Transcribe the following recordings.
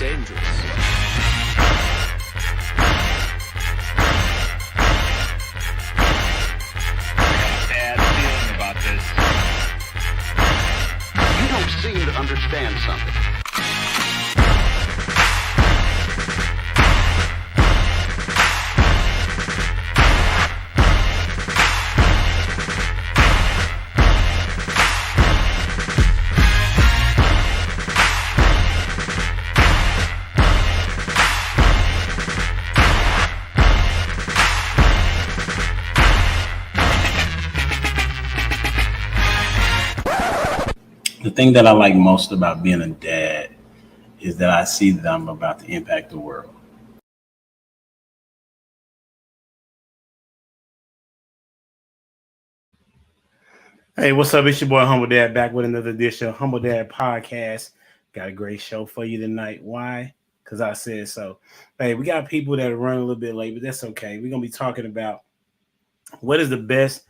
dangerous. Bad feeling about this. You don't seem to understand something. The thing that I like most about being a dad is that I see that I'm about to impact the world. Hey, what's up? It's your boy Humble Dad back with another edition of Humble Dad Podcast. Got a great show for you tonight. Why? Because I said so. Hey, we got people that are running a little bit late, but that's okay. We're going to be talking about what is the best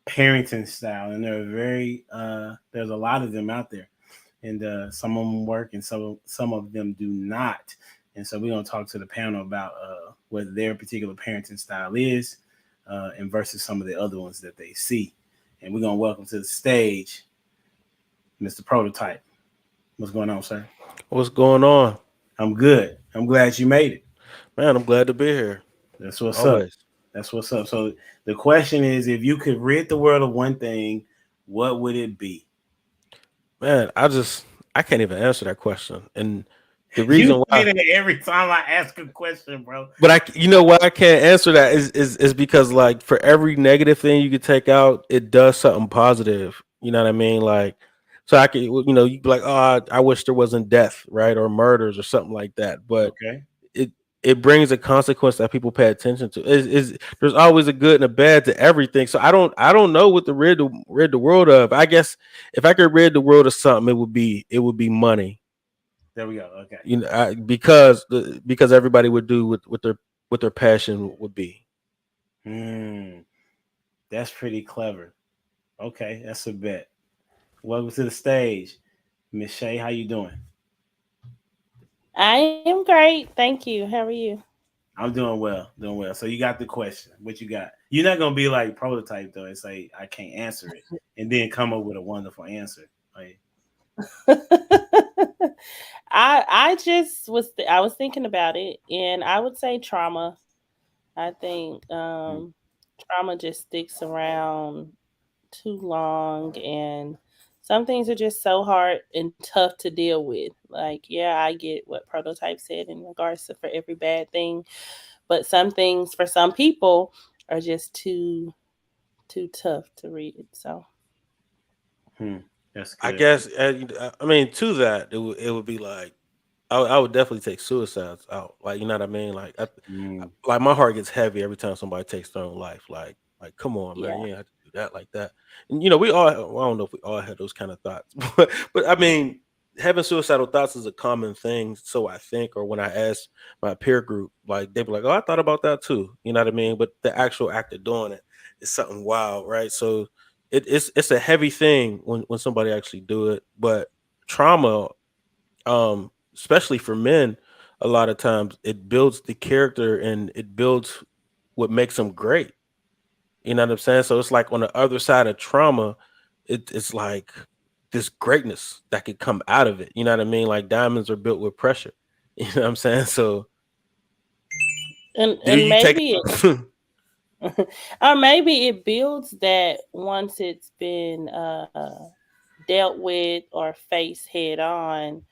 parenting style. And there's a lot of them out there. And some of them work and some of them do not. And so we're going to talk to the panel about what their particular parenting style is and versus some of the other ones that they see. And we're going to welcome to the stage Mr. Prototype. What's going on, sir? What's going on? I'm good. I'm glad you made it. Man, I'm glad to be here. That's what's Always. up. That's what's up. So the question is, if you could rid the world of one thing, what would it be? Man, I can't even answer that question. And the reason why every time I ask a question, bro. But you know why I can't answer that is because, like, for every negative thing you could take out, it does something positive. You know what I mean? Like, so I could, you'd be like, oh, I wish there wasn't death, right? Or murders or something like that. But okay. It brings a consequence that people pay attention to. There's always a good and a bad to everything. So I don't know what to rid the world of. I guess if I could rid the world of something, it would be money. There we go. Okay. Because everybody would do what their passion would be. That's pretty clever. Okay, that's a bet. Welcome to the stage, Miss Shay. How you doing? I am great. Thank you. How are you? I'm doing well. So you got the question. What you got? You're not going to be like Prototype, though, and say, I can't answer it, and then come up with a wonderful answer. Like, I was thinking about it, and I would say trauma. I think trauma just sticks around too long, and some things are just so hard and tough to deal with. Like, yeah, I get what Prototype said in regards to for every bad thing, but some things for some people are just too tough to read. So, that's good. I guess. I mean, to that, it would be like, I would definitely take suicides out. Like, you know what I mean? Like, like my heart gets heavy every time somebody takes their own life. Like, come on, man, you ain't have to do that like that. And we all, well, I don't know if we all had those kind of thoughts, but I mean, having suicidal thoughts is a common thing. So I think, or when I ask my peer group, like, they'd be like, "Oh, I thought about that too." You know what I mean? But the actual act of doing it is something wild, right? So it's a heavy thing when somebody actually do it. But trauma, especially for men, a lot of times it builds the character and it builds what makes them great. You know what I'm saying? So it's like on the other side of trauma, it's like this greatness that could come out of it. You know what I mean? Like diamonds are built with pressure. You know what I'm saying? So and maybe or maybe it builds that once it's been dealt with or faced head on,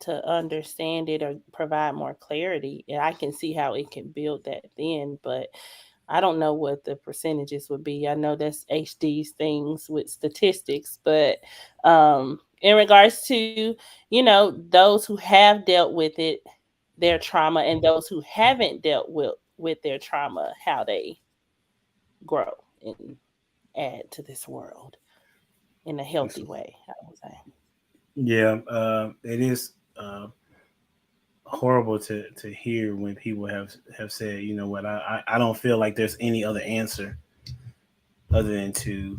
to understand it or provide more clarity. And I can see how it can build that then, but I don't know what the percentages would be. I know that's HD's things with statistics, but in regards to, those who have dealt with it, their trauma, and those who haven't dealt with their trauma, how they grow and add to this world in a healthy way, I would say. Yeah, it is horrible to hear when people have said, you know what, I don't feel like there's any other answer other than to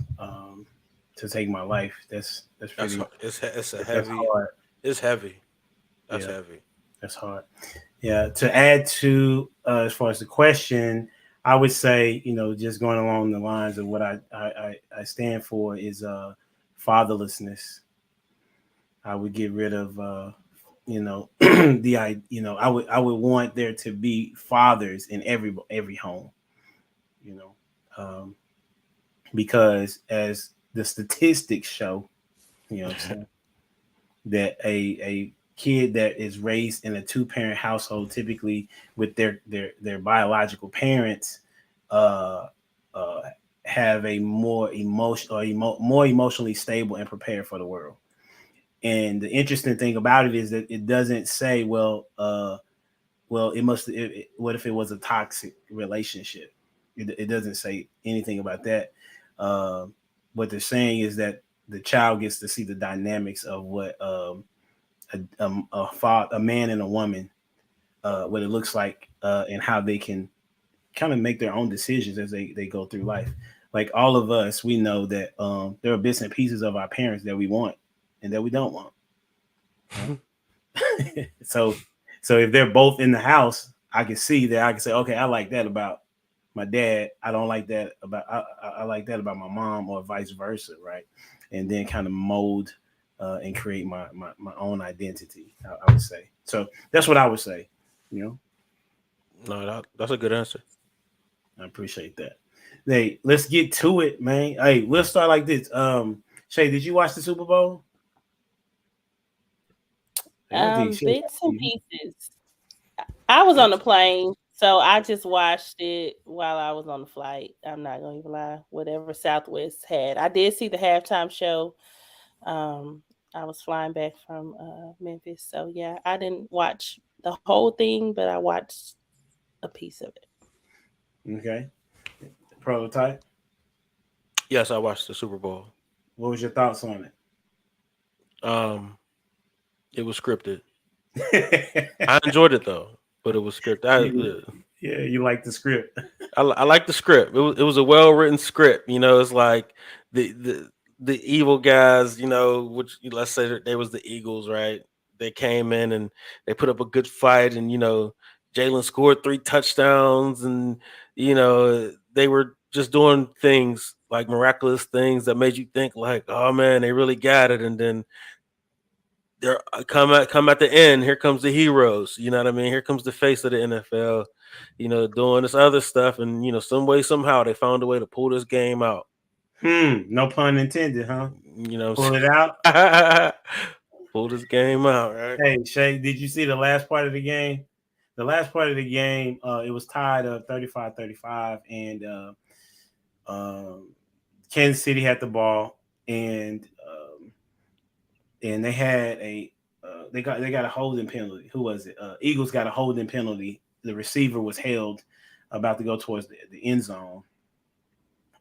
take my life. That's pretty. It's a heavy. Hard. It's heavy. That's heavy. That's hard. Yeah. To add to as far as the question, I would say, just going along the lines of what I stand for is fatherlessness. I would get rid of I would want there to be fathers in every home, you know, um, because as the statistics show, what I'm saying, that a kid that is raised in a two-parent household, typically with their biological parents, uh, uh, have a more more emotionally stable and prepared for the world. And the interesting thing about it is that it doesn't say, what if it was a toxic relationship? It doesn't say anything about that. What they're saying is that the child gets to see the dynamics of what a man and a woman, what it looks like, and how they can kind of make their own decisions as they go through life. Like all of us, we know that there are bits and pieces of our parents that we want and that we don't want. so if they're both in the house, I can see that. I can say, okay, I like that about my dad. I don't like that about I like that about my mom, or vice versa, right? And then kind of mold and create my own identity. I would say. So that's what I would say. No, that's a good answer. I appreciate that. Hey, let's get to it, man. Hey, we'll start like this. Shay, did you watch the Super Bowl? Bits and pieces. I was on the plane, so I just watched it while I was on the flight. I'm not gonna even lie. Whatever Southwest had, I did see the halftime show. I was flying back from Memphis, so yeah, I didn't watch the whole thing, but I watched a piece of it. Okay. Prototype. Yes, I watched the Super Bowl. What was your thoughts on it? It was scripted. I enjoyed it though, but it was scripted. You like the script. I like the script. It was a well written script. It's like the evil guys. Which let's say that they was the Eagles, right? They came in and they put up a good fight, and Jalen scored 3 touchdowns, and they were just doing things like miraculous things that made you think like, oh man, they really got it, and then they're come at the end. Here comes the heroes. You know what I mean? Here comes the face of the NFL. Doing this other stuff, and some way somehow they found a way to pull this game out. No pun intended, huh? Pull it out. Pull this game out, right? Hey, Shay, did you see the last part of the game? The last part of the game, it was tied up 35-35, and Kansas City had the ball, and they had they got a holding penalty. Who was it? Eagles got a holding penalty. The receiver was held, about to go towards the end zone,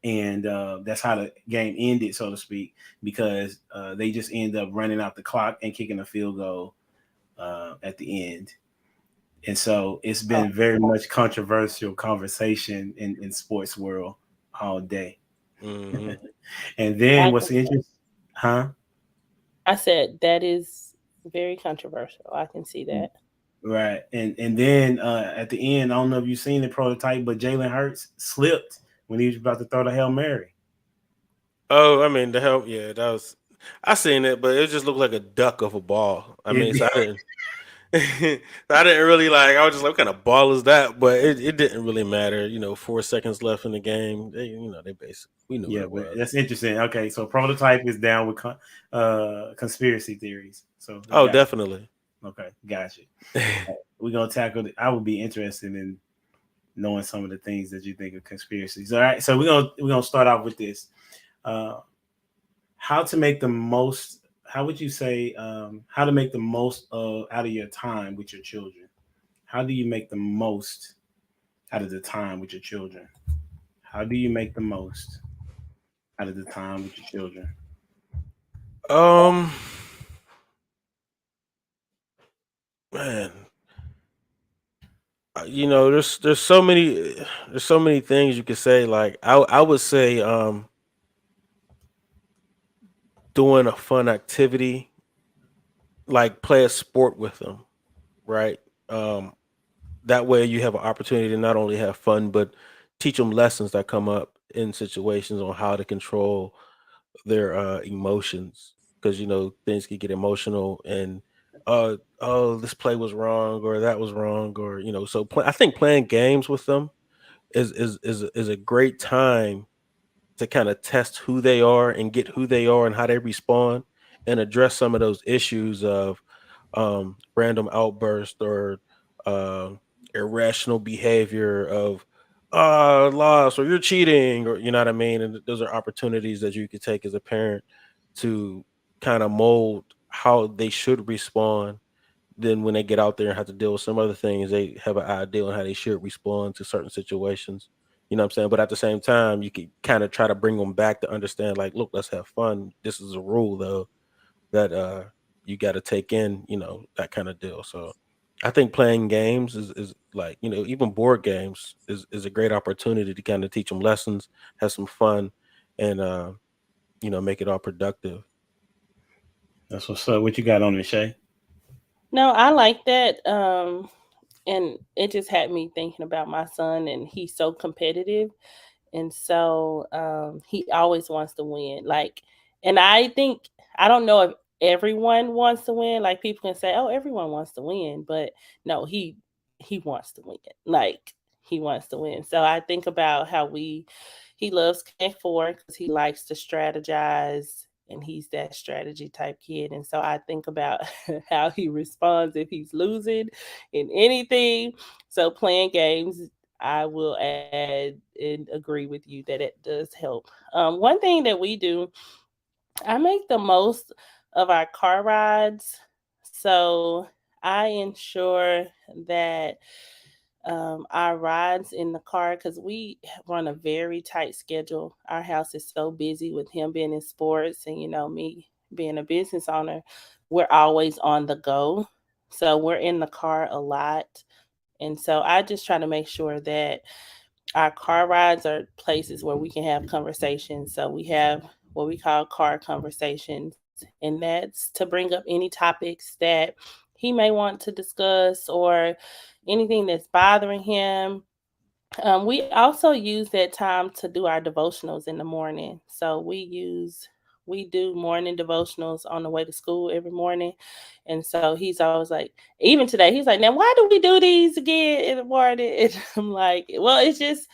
and that's how the game ended, so to speak, because they just end up running out the clock and kicking a field goal at the end. And so it's been very much controversial conversation in sports world all day. Mm-hmm. And then what's interesting, huh? I said that is very controversial. I can see that. Right. And then at the end, I don't know if you've seen the prototype, but Jalen Hurts slipped when he was about to throw the Hail Mary. Oh, I mean, I seen it, but it just looked like a duck of a ball. I mean, so I didn't really I was just like, what kind of ball is that? But it didn't really matter. 4 seconds left in the game. They basically, we knew. Yeah, but that's interesting. Okay, so prototype is down with conspiracy theories. So definitely. Okay, gotcha. We're gonna tackle it. I would be interested in knowing some of the things that you think are conspiracies. All right, so we're gonna start off with this. How to make the most? How would you say? How to make the most out of your time with your children? How do you make the most out of the time with your children? How do you make the most out of the time with your children? Man, there's so many things you could say. Like I would say, doing a fun activity, like play a sport with them, right? That way you have an opportunity to not only have fun, but teach them lessons that come up in situations on how to control their emotions. Because things can get emotional, and oh, this play was wrong or that was wrong, or so I think playing games with them is a great time to kind of test who they are and get who they are and how they respond, and address some of those issues of random outburst or uh, irrational behavior of loss, or you're cheating, or you know what I mean. And those are opportunities that you could take as a parent to kind of mold how they should respond. Then when they get out there and have to deal with some other things, they have an idea on how they should respond to certain situations. You know what I'm saying? But at the same time, you can kind of try to bring them back to understand, like, look, let's have fun. This is a rule though that you got to take in, that kind of deal. So I think playing games is like, even board games is a great opportunity to kind of teach them lessons, have some fun, and make it all productive. That's what's up. What you got on it, Shay? No, I like that. And it just had me thinking about my son, and he's so competitive. And so he always wants to win. Like, and I don't know if everyone wants to win. Like, people can say, oh, everyone wants to win, but no, he wants to win. Like, he wants to win. So I think about how he loves Connect Four because he likes to strategize, and he's that strategy type kid. And so I think about how he responds if he's losing in anything. So playing games, I will add and agree with you that it does help. One thing that we do, I make the most of our car rides. So I ensure that our rides in the car, because we run a very tight schedule. Our house is so busy with him being in sports and me being a business owner. We're always on the go, so we're in the car a lot. And so I just try to make sure that our car rides are places where we can have conversations. So we have what we call car conversations, and that's to bring up any topics that he may want to discuss or anything that's bothering him. We also use that time to do our devotionals in the morning. So we do morning devotionals on the way to school every morning. And so he's always like, even today, he's like, now why do we do these again in the morning? And I'm like, well, it's just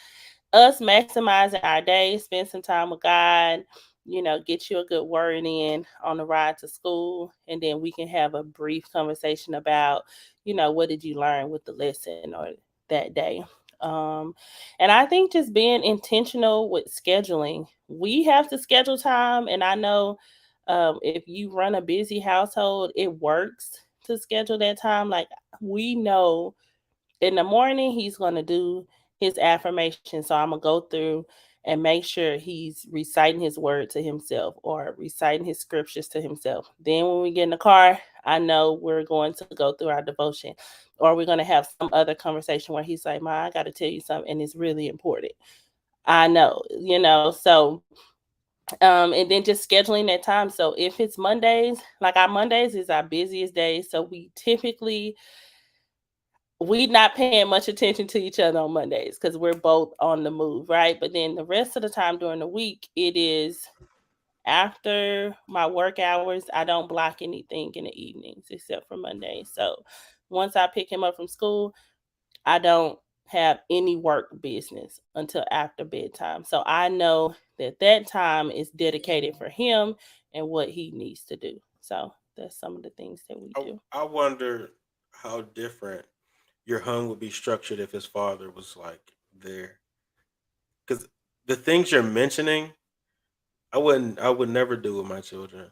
us maximizing our day, spend some time with God, get you a good word in on the ride to school. And then we can have a brief conversation about, what did you learn with the lesson or that day. And I think just being intentional with scheduling, we have to schedule time. And I know if you run a busy household, it works to schedule that time. Like, we know in the morning he's going to do his affirmation. So I'm going to go through and make sure he's reciting his word to himself or reciting his scriptures to himself. Then when we get in the car, I know we're going to go through our devotion, or we're going to have some other conversation where he's like, Ma, I got to tell you something, and it's really important. I know, so and then just scheduling that time. So if it's Mondays, like our Mondays is our busiest day. So we not paying much attention to each other on Mondays because we're both on the move, right? But then the rest of the time during the week, it is after my work hours. I don't block anything in the evenings except for Mondays. So once I pick him up from school, I don't have any work business until after bedtime. So I know that time is dedicated for him and what he needs to do. So that's some of the things that we do. I wonder how different your home would be structured if his father was like there, because the things you're mentioning, I would never do with my children,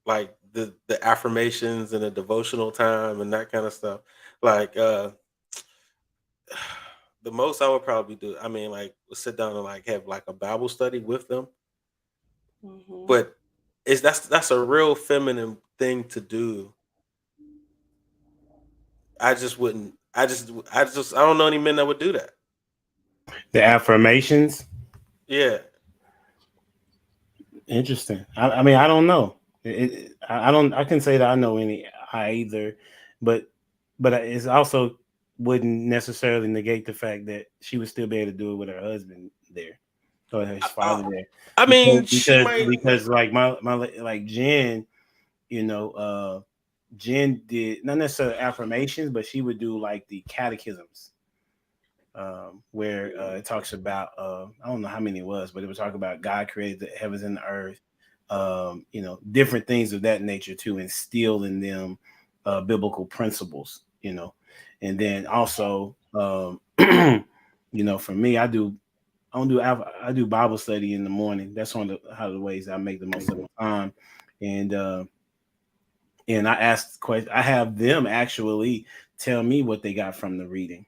like the affirmations and the devotional time and that kind of stuff. Like the most I would probably do, I mean, like sit down and like have like a Bible study with them. Mm-hmm. But that's a real feminine thing to do. I just wouldn't. I don't know any men that would do that. The affirmations. Yeah. Interesting. I mean, I don't know. I can say that I know any either, but but it's also wouldn't necessarily negate the fact that she would still be able to do it with her husband there or his father there. I mean, she because like my like Jen, Jen did not necessarily affirmations, but she would do like the catechisms, where it talks about I don't know how many it was, but it would talk about God created the heavens and the earth, different things of that nature to instill in them biblical principles, and then also for me, I do Bible study in the morning. That's one of the ways I make the most of the time, and I ask questions. I have them actually tell me what they got from the reading,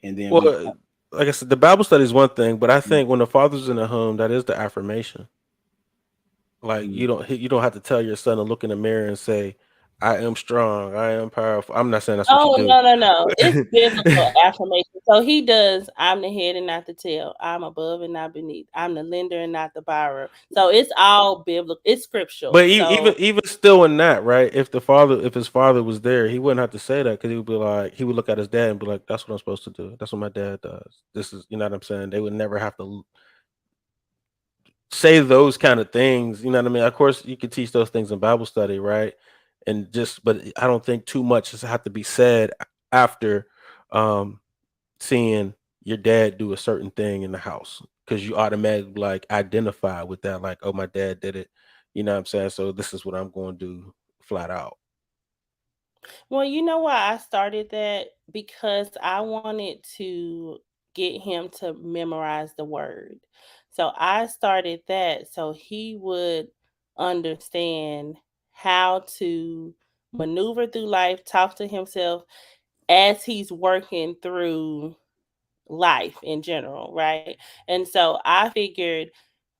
and then like I said, the Bible study is one thing, but I think when the father's in the home, that is the affirmation. Like you don't have to tell your son to look in the mirror and say, "I am strong, I am powerful." I'm not saying that's what you do. No. It's biblical affirmation. So he does, I'm the head and not the tail. I'm above and not beneath. I'm the lender and not the borrower. So it's all biblical. It's scriptural. But even still in that, right? If his father was there, he wouldn't have to say that because he would look at his dad and be like, "That's what I'm supposed to do. That's what my dad does. This is," you know what I'm saying? They would never have to say those kind of things. You know what I mean? Of course, you could teach those things in Bible study, right? But I don't think too much has have to be said after seeing your dad do a certain thing in the house, because you automatically like identify with that, like, oh, my dad did it. You know what I'm saying? So this is what I'm going to do flat out. Well, you know why I started that? Because I wanted to get him to memorize the word. So I started that so he would understand how to maneuver through life, talk to himself as he's working through life in general, right? And so I figured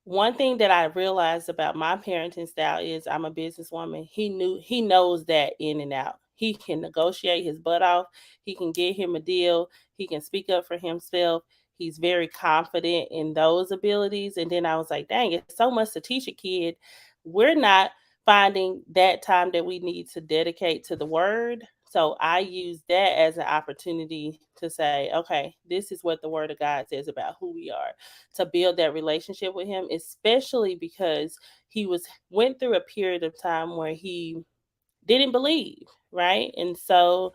one thing that I realized about my parenting style is I'm a businesswoman. He knows that in and out. He can negotiate his butt off. He can get him a deal. He can speak up for himself. He's very confident in those abilities. And then I was like, dang, it's so much to teach a kid. We're not finding that time that we need to dedicate to the word. So I use that as an opportunity to say, okay, this is what the word of God says about who we are, to build that relationship with him, especially because he went through a period of time where he didn't believe, right? And so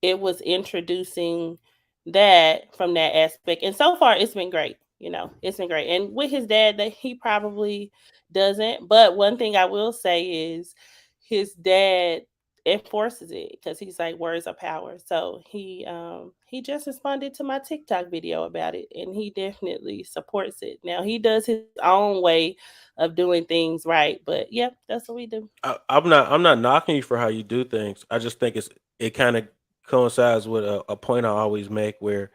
it was introducing that from that aspect. And so far it's been great. It's been great. And with his dad, that he probably doesn't. But one thing I will say is his dad enforces it because he's like, words are power. So he just responded to my TikTok video about it, and he definitely supports it. Now he does his own way of doing things right, but yeah, that's what we do. I'm not knocking you for how you do things. I just think it kind of coincides with a point I always make where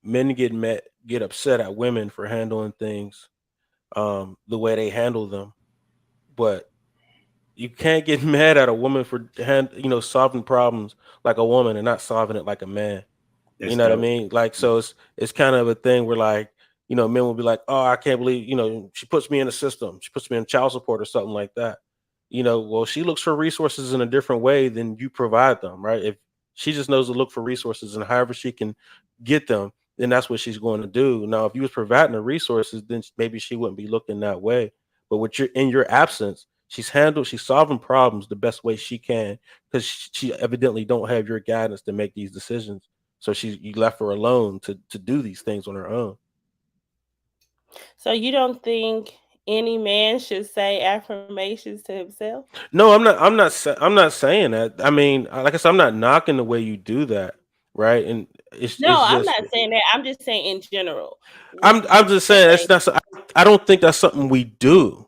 men get upset at women for handling things the way they handle them, but you can't get mad at a woman for solving problems like a woman and not solving it like a man. You know what I mean? Like, so it's kind of a thing where like, men will be like, oh, I can't believe, she puts me in a system. She puts me in child support or something like that. Well, she looks for resources in a different way than you provide them, right? If she just knows to look for resources and however she can get them, then that's what she's going to do. Now, if you was providing the resources, then maybe she wouldn't be looking that way. But in your absence, she's solving problems the best way she can because she evidently don't have your guidance to make these decisions. So you left her alone to do these things on her own. So you don't think any man should say affirmations to himself? No, I'm not saying that. I mean, like I said, I'm not knocking the way you do that, right? And I'm not saying that. I'm just saying in general. I'm just saying it's not. I don't think that's something we do.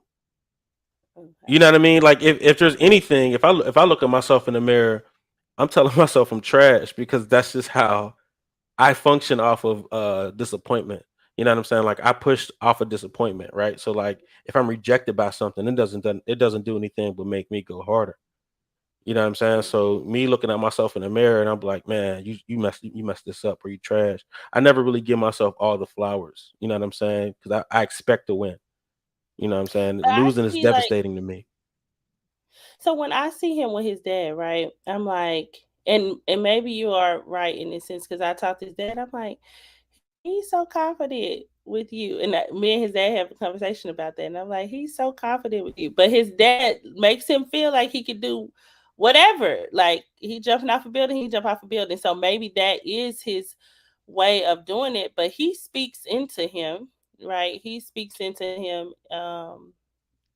Okay. You know what I mean? Like if there's anything, if I look at myself in the mirror, I'm telling myself I'm trash because that's just how I function off of disappointment. You know what I'm saying? Like I pushed off of disappointment, right? So like if I'm rejected by something, it doesn't do anything but make me go harder. You know what I'm saying? So me looking at myself in the mirror and I'm like, man, you messed this up or you trash. I never really give myself all the flowers. You know what I'm saying? Because I expect to win. You know what I'm saying? Losing is devastating to me. So when I see him with his dad, right, I'm like, and maybe you are right in this sense because I talked to his dad. I'm like, he's so confident with you, and me and his dad have a conversation about that. And I'm like, he's so confident with you, but his dad makes him feel like he could do whatever. Like he jumping off a building, he jump off a building. So maybe that is his way of doing it. But he speaks into him, right? He speaks into him.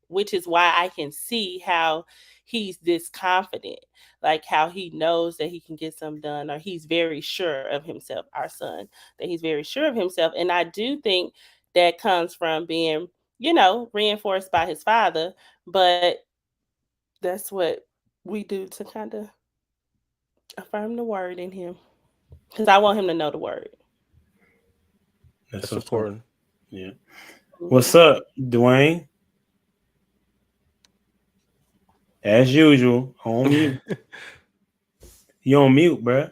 Which is why I can see how he's this confident, like how he knows that he can get something done, or he's very sure of himself, our son, that he's very sure of himself. And I do think that comes from being, reinforced by his father, but that's what we do to kind of affirm the word in him, because I want him to know the word. That's important. Yeah. What's up, Dwayne? As usual, on mute. You on mute, bro.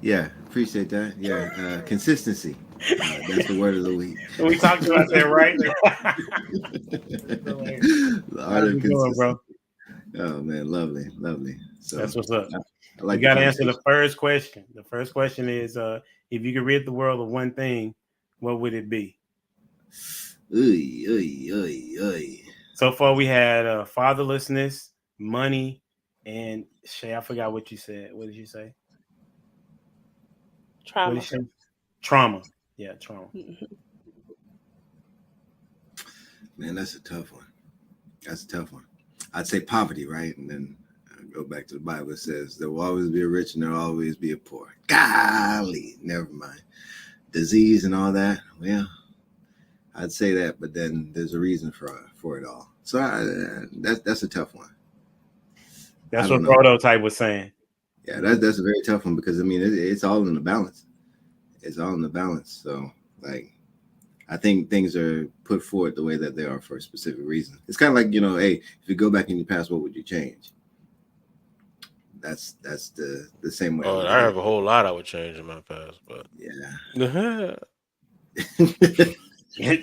Yeah, appreciate that. Yeah, consistency. That's the word of the week. We talked about that, right? The art of consistency, bro. Oh man, lovely. So that's what's up. I like you got to answer the first question. The first question is, if you could rid the world of one thing, what would it be? So far, we had fatherlessness, money, and Shay, I forgot what you said. What did you say? Trauma. Trauma. Yeah, trauma. Man, that's a tough one. I'd say poverty, right? And then I go back to the Bible. It says there will always be a rich and there will always be a poor. Golly, never mind. Disease and all that. Well, I'd say that, but then there's a reason for it all. So that's a tough one. That's what Prototype was saying. Yeah, that's a very tough one because I mean it's all in the balance. It's all in the balance. So like, I think things are put forward the way that they are for a specific reason. It's kind of like, hey, if you go back in your past, what would you change? That's the same way. Oh, I have a whole lot I would change in my past, but yeah.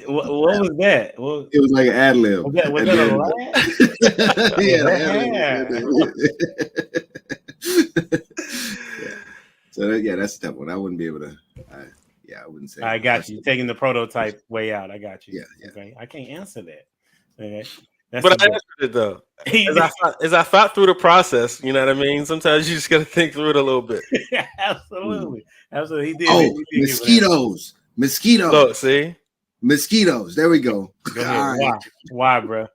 What was that? It was like an ad lib. Was that yeah. So that's a tough one. I wouldn't be able to. I wouldn't say. I got you. Taking the Prototype way out. I got you. Yeah. Okay. I can't answer that. Okay. But I answered it though. As I thought through the process, you know what I mean? Sometimes you just got to think through it a little bit. Absolutely. He did. Oh, mosquitoes. Look, see? Mosquitoes. There we go. All right. Why, bro?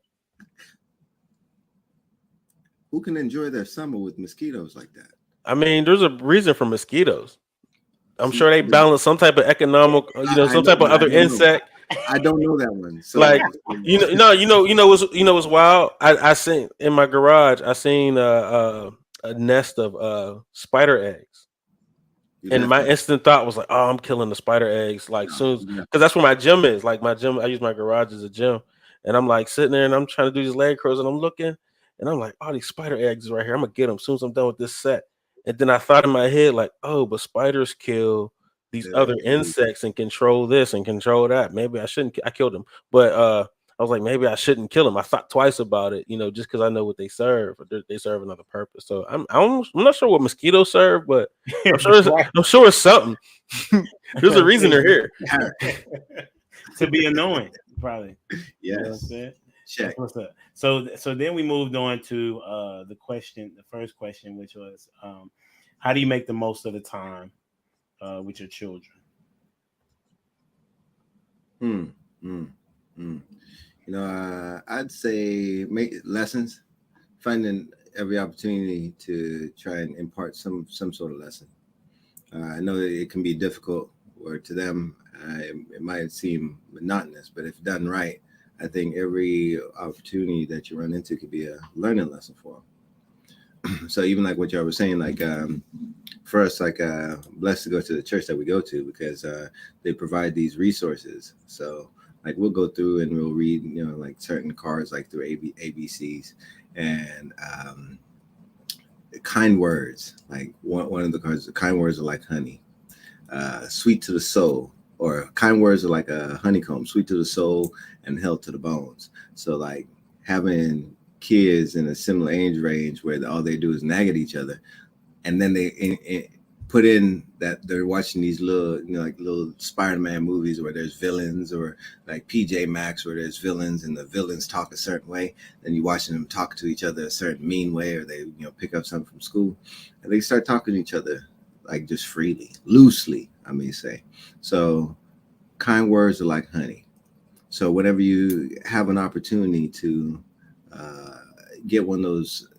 Who can enjoy their summer with mosquitoes like that? I mean, there's a reason for mosquitoes. I'm sure they balance some type of economic, some type of other insect. I don't know that one. So like, what's wild? I seen in my garage. I seen a nest of spider eggs. And my instant thought was like, "Oh, I'm killing the spider eggs!" Like soon, because that's where my gym is. Like my gym, I use my garage as a gym, and I'm like sitting there and I'm trying to do these leg curls, and I'm looking, and I'm like, "Oh, these spider eggs is right here. I'm gonna get them as soon as I'm done with this set." And then I thought in my head, like, "Oh, but spiders kill these other insects and control this and control that. Maybe I shouldn't. I killed them, but I was like, maybe I shouldn't kill them. I thought twice about it, just because I know what they serve. They serve another purpose. So I'm not sure what mosquitoes serve, but I'm sure it's something. There's a reason they're here. To be annoying, probably. Yes. Check. What's up? So then we moved on to the first question, which was, how do you make the most of the time with your children? I'd say make lessons, finding every opportunity to try and impart some sort of lesson. I know that it can be difficult, or to them, it might seem monotonous, but if done right, I think every opportunity that you run into could be a learning lesson for them. So even like what y'all were saying, like for us, like blessed to go to the church that we go to because they provide these resources. So like we'll go through and we'll read, like certain cards, like through ABCs and kind words. Like one of the cards, the kind words are like honey, sweet to the soul, or kind words are like a honeycomb, sweet to the soul and health to the bones. So like having kids in a similar age range where all they do is nag at each other, and then they put in that they're watching these little, like little Spider-Man movies where there's villains, or like PJ Masks where there's villains and the villains talk a certain way. Then you watching them talk to each other a certain mean way, or they pick up something from school, and they start talking to each other like just freely, loosely, I may say. So kind words are like honey. So whenever you have an opportunity to get one of those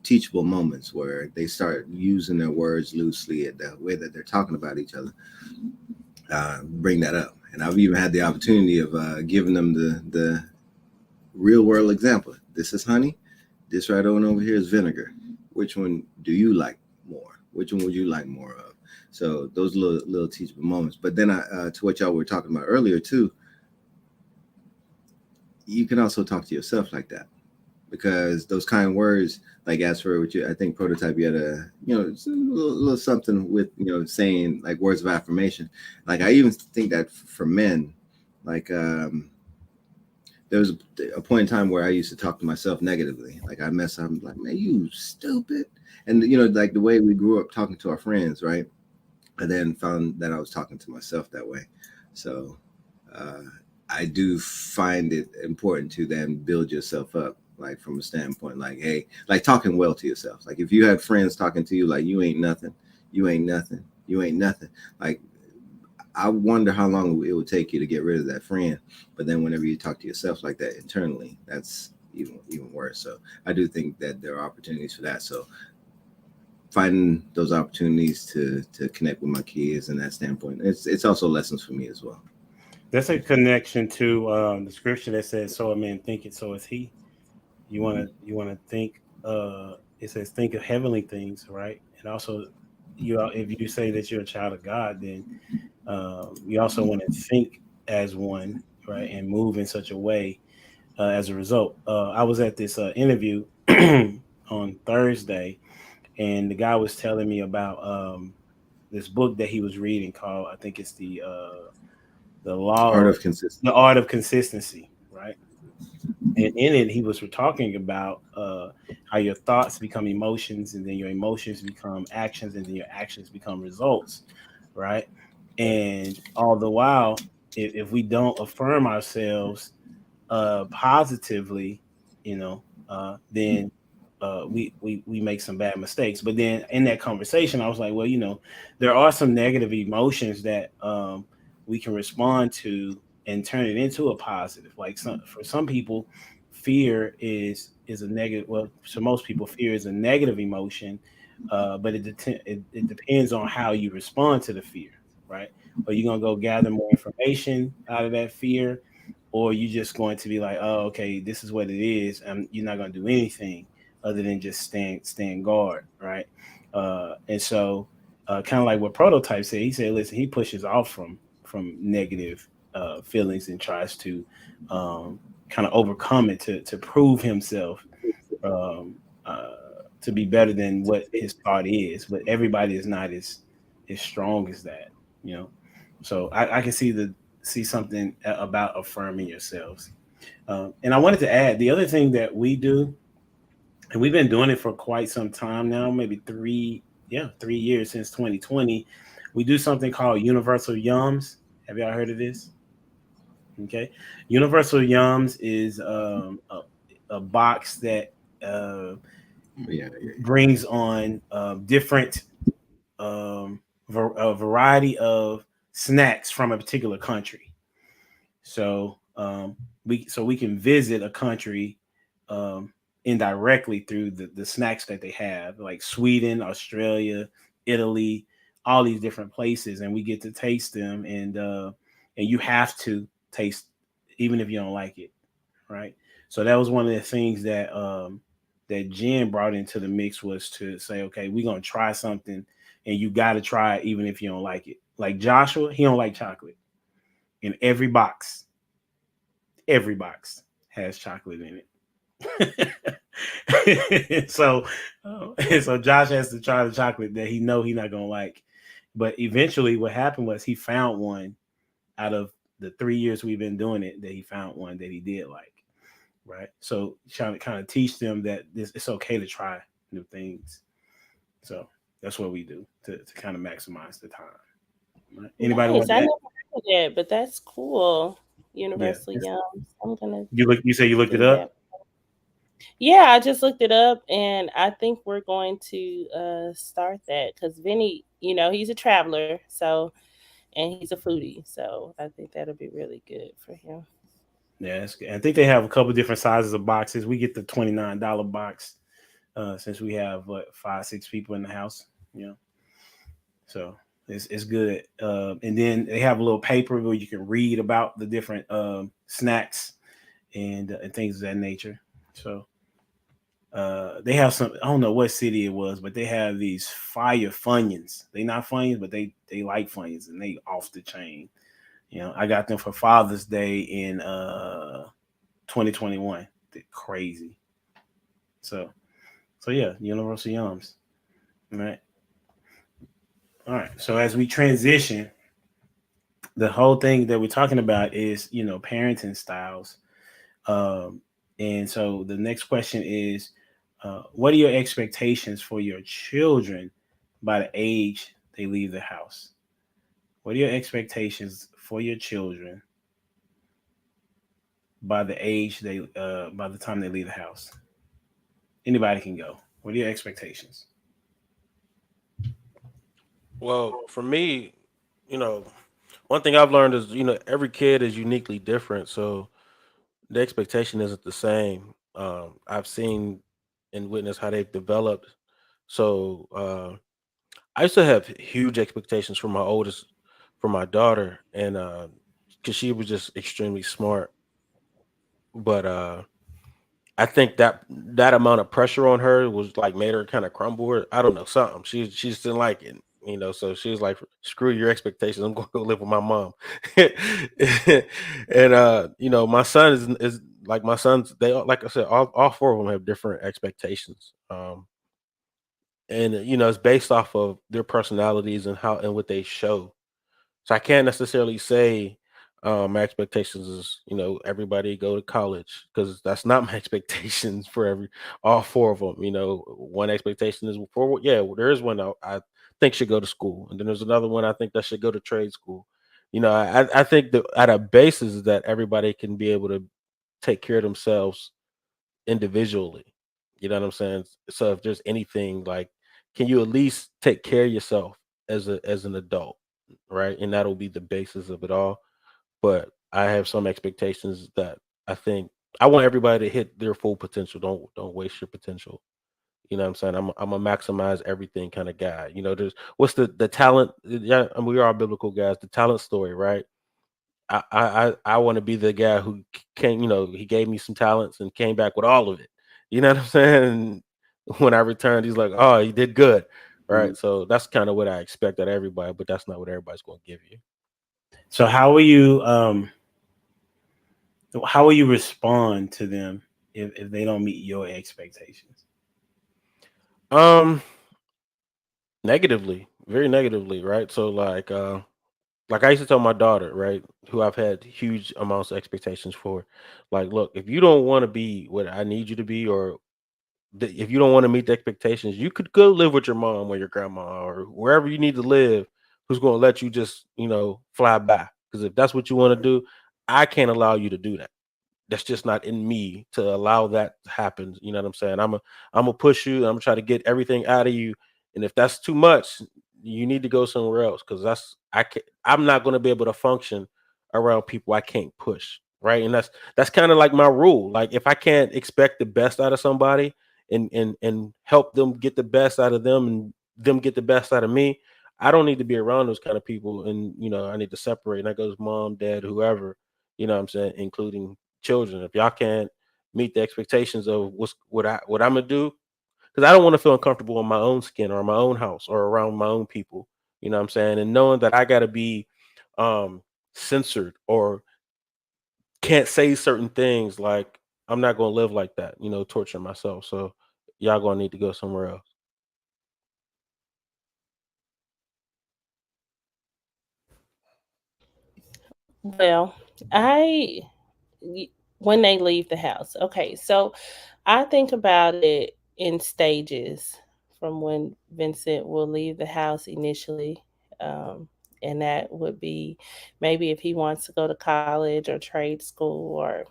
teachable moments where they start using their words loosely at the way that they're talking about each other, bring that up. And I've even had the opportunity of giving them the real world example. This is honey. This right on over here is vinegar. Which one do you like more? Which one would you like more of? So those little teachable moments. But then to what y'all were talking about earlier too, you can also talk to yourself like that, because those kind words, like as for what I think Prototype, you had a little something with saying like words of affirmation. Like I even think that for men, like there was a point in time where I used to talk to myself negatively. Like I mess up, I'm like, man, you stupid. And like the way we grew up talking to our friends, right? I then found that I was talking to myself that way. So I do find it important to then build yourself up, like from a standpoint, like, hey, like talking well to yourself. Like if you had friends talking to you like you ain't nothing, you ain't nothing, you ain't nothing. Like I wonder how long it would take you to get rid of that friend. But then whenever you talk to yourself like that internally, that's even worse. So I do think that there are opportunities for that. So finding those opportunities to connect with my kids in that standpoint, it's also lessons for me as well. That's a connection to the scripture that says, "So a man thinketh, so is he." You want to think. It says, "Think of heavenly things," right? And also, if you say that you're a child of God, then you also want to think as one, right, and move in such a way. As a result, I was at this interview on Thursday, and the guy was telling me about this book that he was reading called, I think it's the Art of Consistency. The Art of Consistency, right? And in it, he was talking about how your thoughts become emotions, and then your emotions become actions, and then your actions become results, right? And all the while, if we don't affirm ourselves positively, then we make some bad mistakes. But then in that conversation, I was like, well, there are some negative emotions that we can respond to and turn it into a positive. Like for some people, fear is a negative. Well, for most people, fear is a negative emotion, but it depends on how you respond to the fear, right? Are you gonna go gather more information out of that fear, or you just going to be like, oh, okay, this is what it is, and you're not gonna do anything other than just stand guard, right? And so, kind of like what Prototype said, he said, listen, he pushes off from negative feelings and tries to kind of overcome it to prove himself to be better than what his thought is. But everybody is not as strong as that, So I can see something about affirming yourselves. And I wanted to add the other thing that we do, and we've been doing it for quite some time now, maybe 3 years since 2020. We do something called Universal Yums. Have y'all heard of this? Okay. Universal Yums is a box that brings on different a variety of snacks from a particular country. So we can visit a country indirectly through the snacks that they have, like Sweden, Australia, Italy, all these different places, and we get to taste them, and you have to taste even if you don't like it, right? So that was one of the things that that Jen brought into the mix, was to say, okay, we're gonna try something, and you got to try it even if you don't like it. Like Joshua, he don't like chocolate. In every box has chocolate in it. So Josh has to try the chocolate that he's not gonna like. But eventually what happened was he found one out of the 3 years we've been doing it, that he found one that he did like. right? So trying to kind of teach them that it's okay to try new things. So that's what we do to kind of maximize the time. Right? Anybody Nice. want I that? never heard of that, but that's cool. Yeah. Universal Yums. I'm gonna You say you looked it do up? that. Yeah, I just looked it up, and I think we're going to start that because Vinny, he's a traveler, so and he's a foodie, so I think that'll be really good for him. Yeah, that's good. I think they have a couple different sizes of boxes. We get the $29 box since we have what 5-6 people in the house. You know, so it's good. And then they have a little paper where you can read about the different snacks and things of that nature. So they have some. I don't know what city it was, but they have these fire funyuns. They not funyuns, but they like funyuns, and they off the chain. I got them for Father's Day in 2021. They're crazy. So yeah, Universal Yums. All right. All right. So as we transition, the whole thing that we're talking about is parenting styles. Um, and so the next question is, what are your expectations for your children by the age they leave the house? What are your expectations for your children by the time they leave the house? Anybody can go. What are your expectations? Well, for me, you know, one thing I've learned is, every kid is uniquely different, so the expectation isn't the same. I've seen and witnessed how they've developed. So I used to have huge expectations for my oldest, for my daughter, and because she was just extremely smart. But I think that amount of pressure on her was like made her kind of crumble. Or I don't know something. She just didn't like it. So she was like, "Screw your expectations. I'm going to go live with my mom." And my son is like my sons. They like I said, all four of them have different expectations. And it's based off of their personalities and how and what they show. So I can't necessarily say my expectations is everybody go to college, because that's not my expectations for every all four of them. One expectation is for, yeah, well, there is one I think should go to school, and then there's another one I think that should go to trade school. I think that at a basis is that everybody can be able to take care of themselves individually. You know what I'm saying? So if there's anything like, can you at least take care of yourself as an adult, right? And that'll be the basis of it all. But I have some expectations that I think I want everybody to hit their full potential. Don't waste your potential. You know what I'm saying? I'm a maximize everything kind of guy. There's what's the talent? Yeah, I mean, we are all biblical guys. The talent story, right? I want to be the guy who came, he gave me some talents and came back with all of it. You know what I'm saying? And when I returned, he's like, "Oh, you did good." Mhm. Right. So that's kind of what I expect out of everybody, but that's not what everybody's going to give you. So how will you respond to them if they don't meet your expectations? Um, Negatively, very negatively, right? So like I used to tell my daughter, right, who I've had huge amounts of expectations for, like, look, if you don't want to be what I need you to be, or if you don't want to meet the expectations, you could go live with your mom or your grandma or wherever you need to live, who's going to let you just, fly by. Because if that's what you want to do, I can't allow you to do that. That's just not in me to allow that to happen. You know what I'm saying? I'm gonna push you. I'm gonna try to get everything out of you. And if that's too much, you need to go somewhere else, because I'm not gonna be able to function around people I can't push. Right. And that's kind of like my rule. Like, if I can't expect the best out of somebody and help them get the best out of them and them get the best out of me, I don't need to be around those kind of people. And I need to separate. And that goes mom, dad, whoever, what I'm saying, including children. If y'all can't meet the expectations of what I'm gonna do, because I don't want to feel uncomfortable in my own skin or in my own house or around my own people. You know what I'm saying? And knowing that I gotta be um censored or can't say certain things, like, I'm not gonna live like that, torture myself. So y'all gonna need to go somewhere else. Well, I y- when they leave the house. Okay, so I think about it in stages from when Vincent will leave the house initially. Um, and that would be maybe if he wants to go to college or trade school or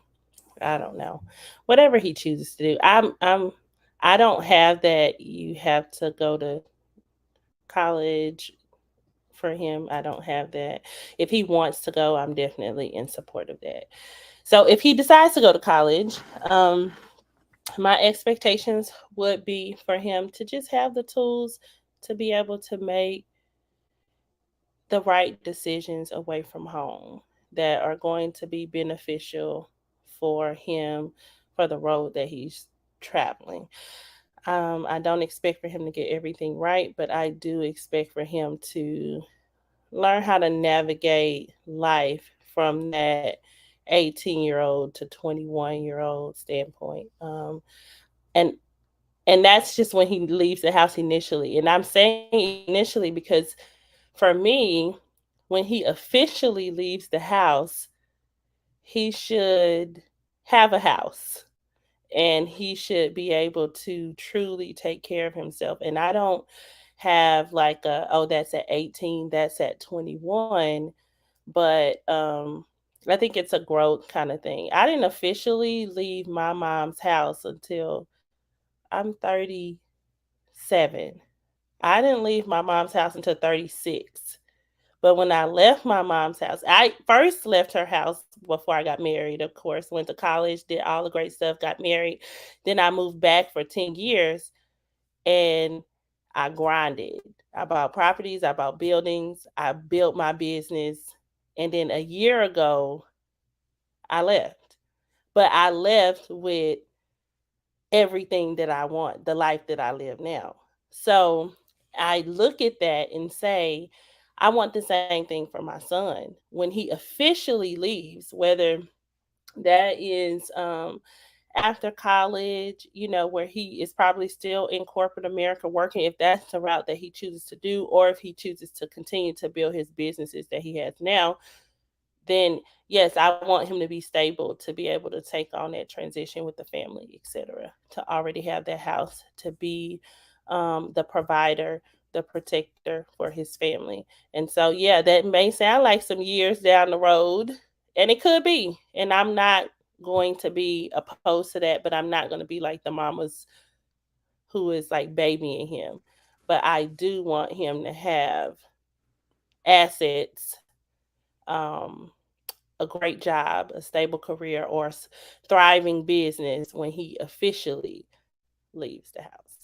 I don't know, whatever he chooses to do. I don't have that you have to go to college for him. I don't have that. If he wants to go, I'm definitely in support of that. So if he decides to go to college, my expectations would be for him to just have the tools to be able to make the right decisions away from home that are going to be beneficial for him for the road that he's traveling. I don't expect for him to get everything right, but I do expect for him to learn how to navigate life from that 18-year-old to 21-year-old standpoint. And that's just when he leaves the house initially. And I'm saying initially because for me, when he officially leaves the house, he should have a house and he should be able to truly take care of himself. And I don't have like oh, that's at 18, that's at 21, but I think it's a growth kind of thing. I didn't officially leave my mom's house until I'm 37. I didn't leave my mom's house until 36. But when I left my mom's house, I first left her house before I got married, of course, went to college, did all the great stuff, got married. Then I moved back for 10 years and I grinded. I bought properties, I bought buildings, I built my business. And then a year ago, I left. But I left with everything that I want, the life that I live now. So I look at that and say, I want the same thing for my son when he officially leaves, whether that is after college, you know, where he is probably still in corporate America working, if that's the route that he chooses to do, or if he chooses to continue to build his businesses that he has now, then yes, I want him to be stable, to be able to take on that transition with the family, etc. To already have that house, to be the provider, the protector for his family. And so, yeah, that may sound like some years down the road, and it could be. And I'm not going to be opposed to that, but I'm not going to be like the mamas who is like babying him. But I do want him to have assets, um, a great job, a stable career, or thriving business when he officially leaves the house.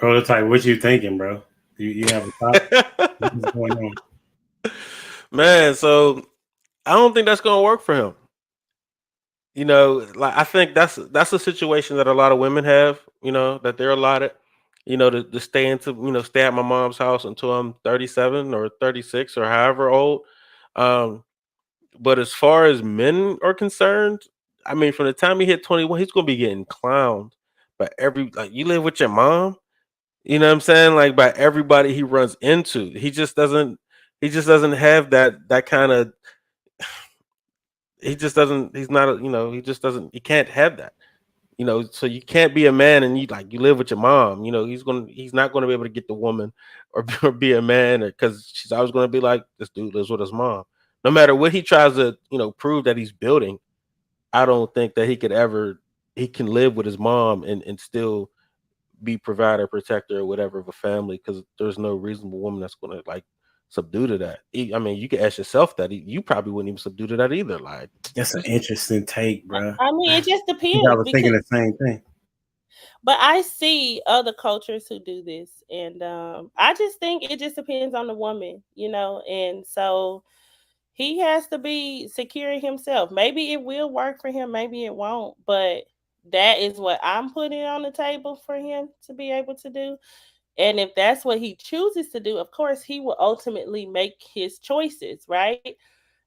Prototype, what you thinking, bro? You have a thought? What's going on? Man, so I don't think that's gonna work for him. You know, like I think that's a situation that a lot of women have. You know, that they're allotted. You know, to stay at my mom's house until I'm 37 or 36 or however old. Um, but as far as men are concerned, I mean, from the time he hit 21, he's gonna be getting clowned by like you live with your mom. You know what I'm saying? Like by everybody he runs into. He just doesn't have that kind of he just doesn't he's not a, you know, he just doesn't he can't have that. You know, so you can't be a man and you live with your mom. You know, he's not gonna be able to get the woman or be a man because she's always gonna be like, this dude lives with his mom. No matter what he tries to, prove that he's building, I don't think that he can live with his mom and still be provider, protector, or whatever of a family because there's no reasonable woman that's gonna like subdue to that. I mean, you can ask yourself that you probably wouldn't even subdue to that either. Like That's an interesting take, bro. I mean, it just I depends. was thinking the same thing. But I see other cultures who do this, and I just think it just depends on the woman, you know. And so he has to be secure in himself. Maybe it will work for him, maybe it won't, but that is what I'm putting on the table for him to be able to do. And if that's what he chooses to do, of course, he will ultimately make his choices, right?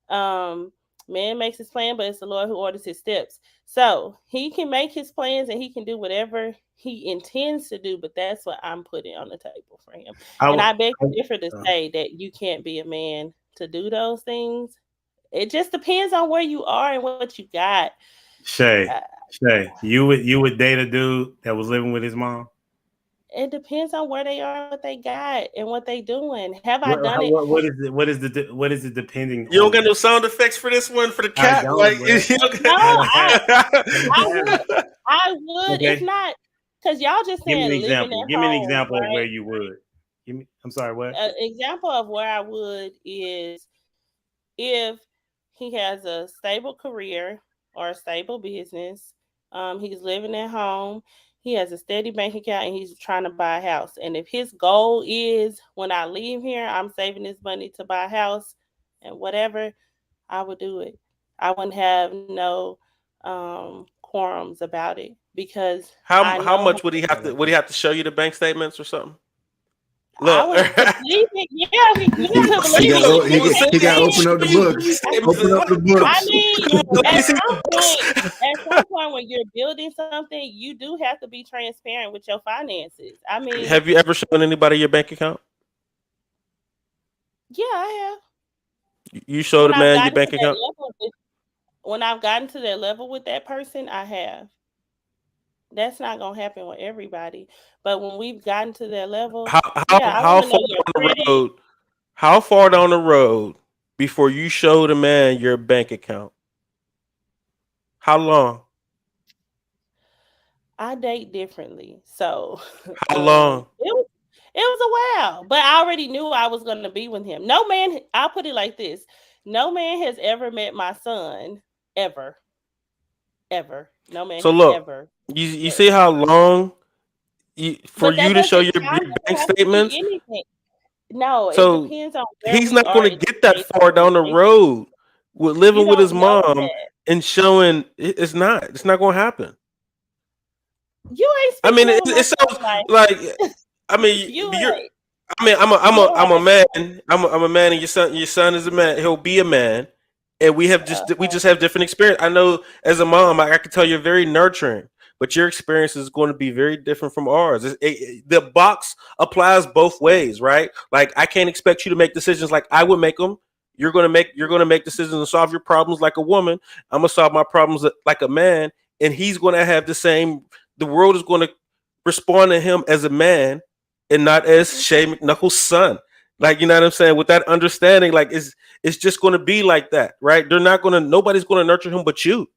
Um, Man makes his plan, but it's the Lord who orders his steps. So he can make his plans and he can do whatever he intends to do, but that's what I'm putting on the table for him. And I beg to differ to say that you can't be a man to do those things. It just depends on where you are and what you got. Shay, you would date a dude that was living with his mom? It depends on where they are, what they got, and what they doing. Have I done it? What is it depending? You don't got no sound effects for this one for the cat? Like, you don't No, got- I would. Okay. It's not because y'all just Give saying me an living example. at Give me an home, example of right? where you would. I'm sorry, what? An example of where I would is if he has a stable career or a stable business. He's living at home. He has a steady bank account and he's trying to buy a house. And if his goal is when I leave here, I'm saving this money to buy a house and whatever, I would do it. I wouldn't have no quorums about it because I how know much would he have to? Would he have to show you the bank statements or something? I would believe it. Yeah, he got to open up the book. Open up the books. I mean, at some point when you're building something, you do have to be transparent with your finances. I mean, have you ever shown anybody your bank account? Yeah, I have. You showed a man your bank account? When I've gotten to that level with that person, I have. That's not gonna happen with everybody, but when we've gotten to that level, how far down the road before you showed a man your bank account? How long? I date differently, so how long? It was a while, but I already knew I was going to be with him. No man, I'll put it like this: no man has ever met my son, ever. No man. So has look, ever. You see how long for you to show your bank statements? No, so it depends on he's not going to get that far down the road with living with his mom and showing. It's not going to happen. You ain't. I mean, it sounds like. I mean, I'm a man. I'm a man, and your son is a man. He'll be a man, and we just have different experience. I know as a mom, I can tell you're very nurturing, but your experience is going to be very different from ours. The box applies both ways, right? Like I can't expect you to make decisions like I would make them. You're gonna make decisions and solve your problems like a woman. I'm gonna solve my problems like a man, and he's gonna have the same. The world is going to respond to him as a man and not as Shay McKnuckles' son. Like, you know what I'm saying? With that understanding, like it's just going to be like that, right? Nobody's going to nurture him but you.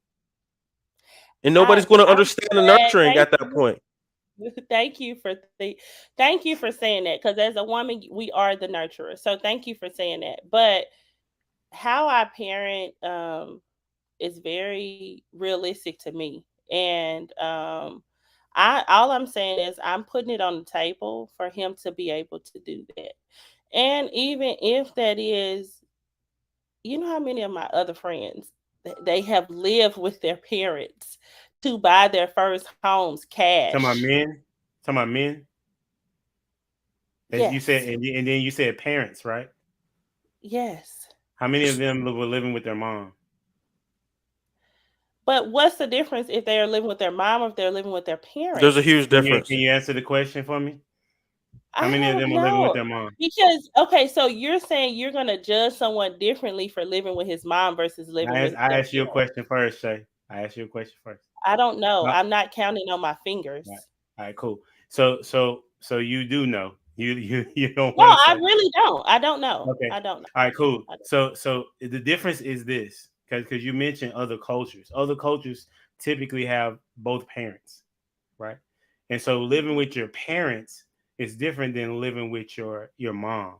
And nobody's going to understand the nurturing at that point. Thank you for saying that, because as a woman, we are the nurturer. So thank you for saying that. But how I parent is very realistic to me. And all I'm saying is I'm putting it on the table for him to be able to do that. And even if that is, you know how many of my other friends, they have lived with their parents to buy their first homes cash. Talking about men. Yes. You said, and then you said parents, right? Yes. How many of them were living with their mom? But what's the difference if they are living with their mom or if they're living with their parents? There's a huge difference. Can you answer the question for me? How many of them are living with their mom? Because, okay, so you're saying you're going to judge someone differently for living with his mom versus living with their I asked you a question first, Shay. I asked you a question first. I don't know. I'm not counting on my fingers. All right, cool. So you do know. You don't. No, I really don't. I don't know. Okay. I don't know. All right, cool. So the difference is this, because you mentioned other cultures. Other cultures typically have both parents, right? And so living with your parents is different than living with your mom,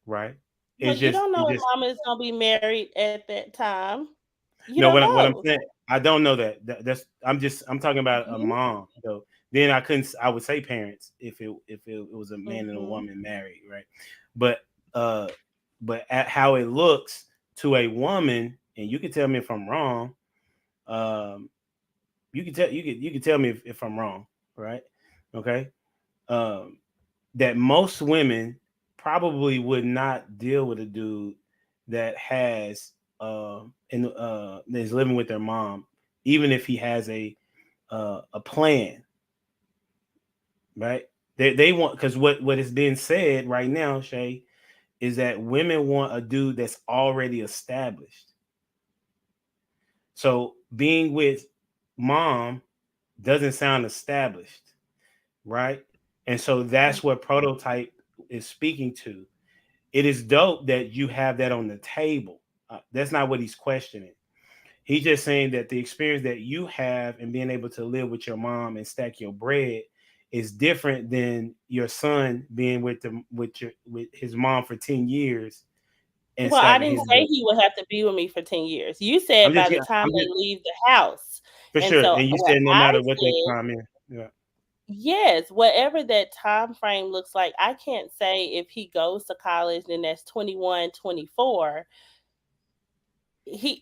right? Well, you don't know if mama is gonna be married at that time. What I'm saying, I don't know that. I'm talking about a mom though. Then I would say parents if it was a man and a woman married, right? But at how it looks to a woman, and you can tell me if I'm wrong. You can tell me if I'm wrong, right? Okay. That most women probably would not deal with a dude that has is living with their mom, even if he has a plan, right? They want, because what is being said right now, Shay, is that women want a dude that's already established. So being with mom doesn't sound established, right? And so that's what Prototype is speaking to. It is dope that you have that on the table. That's not what he's questioning. He's just saying that the experience that you have and being able to live with your mom and stack your bread is different than your son being with his mom for 10 years. And well, I stacking didn't his say bread. he would have to be with me for 10 years. You said by the time they leave the house. For And sure. so And you what said no I matter what that said, time is. Yeah. yes, whatever that time frame looks like, I can't say if he goes to college, then that's 21, 24.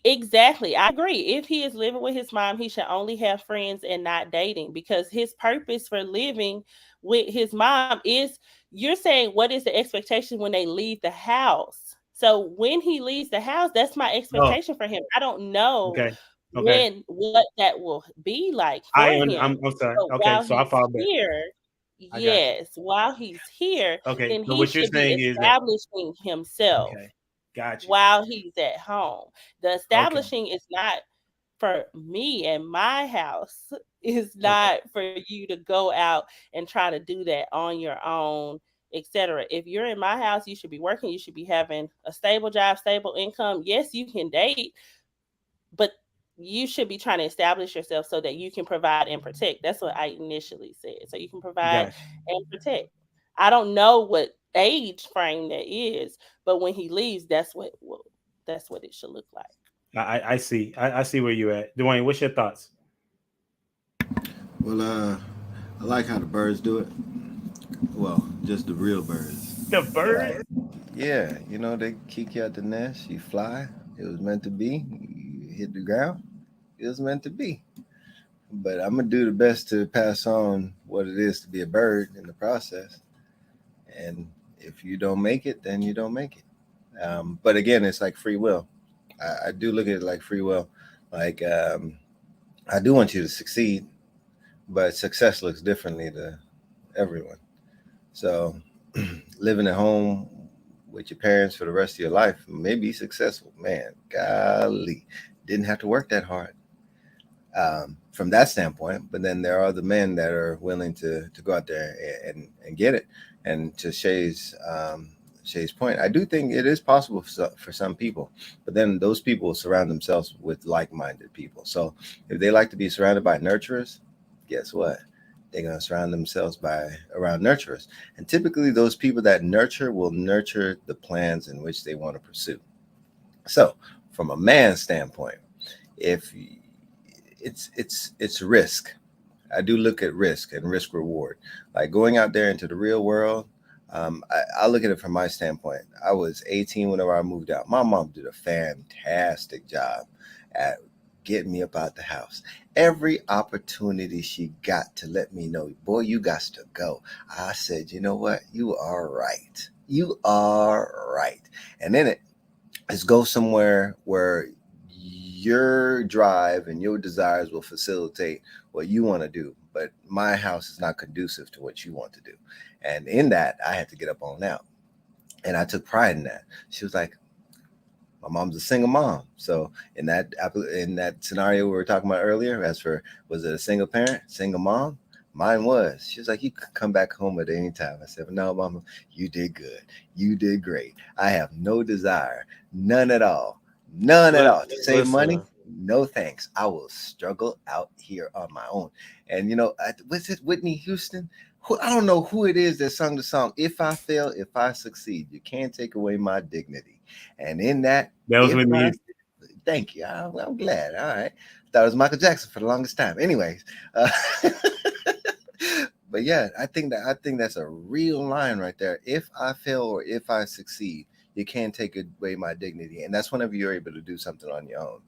Exactly. I agree. If he is living with his mom, he should only have friends and not dating, because his purpose for living with his mom is, you're saying, what is the expectation when they leave the house? So when he leaves the house, that's my expectation for him. I don't know Okay. Okay. what that will be like for him. I'm sorry. But Okay. while So I he's fall back. here, I got you. yes, while he's here, Okay. then So he what you're should be saying is that, establishing himself okay. Got you. while he's at home. The Okay. establishing is not for me and my house. It's not for you to go out and try to do that on your own, etc. If you're in my house, you should be working, you should be having a stable job, stable income. Yes, you can date, but you should be trying to establish yourself so that you can provide and protect. That's what I initially said. So you can provide Got and protect. I don't know what age frame that is, but when he leaves, that's what it should look like. you. I see. I see where you're at. Dwayne, what's your thoughts? Well, I like how the birds do it. Well, just the real birds. The bird? Yeah, you know, they kick you out the nest, you fly. It was meant to be. You hit the ground. It was meant to be. But I'm gonna do the best to pass on what it is to be a bird in the process. And if you don't make it, then you don't make it. But again, it's like free will. I do look at it like free will. Like I do want you to succeed, but success looks differently to everyone. So living at home with your parents for the rest of your life may be successful. Man, golly, didn't have to work that hard from that standpoint. But then there are the men that are willing to go out there and get it. And to Shay's point, I do think it is possible for some people, but then those people surround themselves with like-minded people. So if they like to be surrounded by nurturers, guess what? They're going to surround themselves around nurturers. And typically those people that nurture will nurture the plans in which they want to pursue. So from a man's standpoint, if it's risk, I do look at risk and risk reward, like going out there into the real world. I look at it from my standpoint. I was 18 whenever I moved out. My mom did a fantastic job at getting me up out the house. Every opportunity she got to let me know, boy, you got to go. I said, you know what? You are right. You are right. And then it's go somewhere where your drive and your desires will facilitate what you want to do. But my house is not conducive to what you want to do. And in that, I had to get up on out. And I took pride in that. She was like, my mom's a single mom. So in that scenario we were talking about earlier, as for, was it a single parent, single mom? Mine was. She was like, you could come back home at any time. I said, no, mama, you did good. You did great. I have no desire, none at all. None at all. To save money? No thanks. I will struggle out here on my own. And you know, was it Whitney Houston? I don't know who it is that sung the song, if I fail, if I succeed, you can't take away my dignity. And in that was Whitney Houston. Thank you. I'm glad. All right. Thought it was Michael Jackson for the longest time. Anyways. But yeah, I think that's a real line right there. If I fail or if I succeed, you can't take away my dignity. And that's whenever you're able to do something on your own.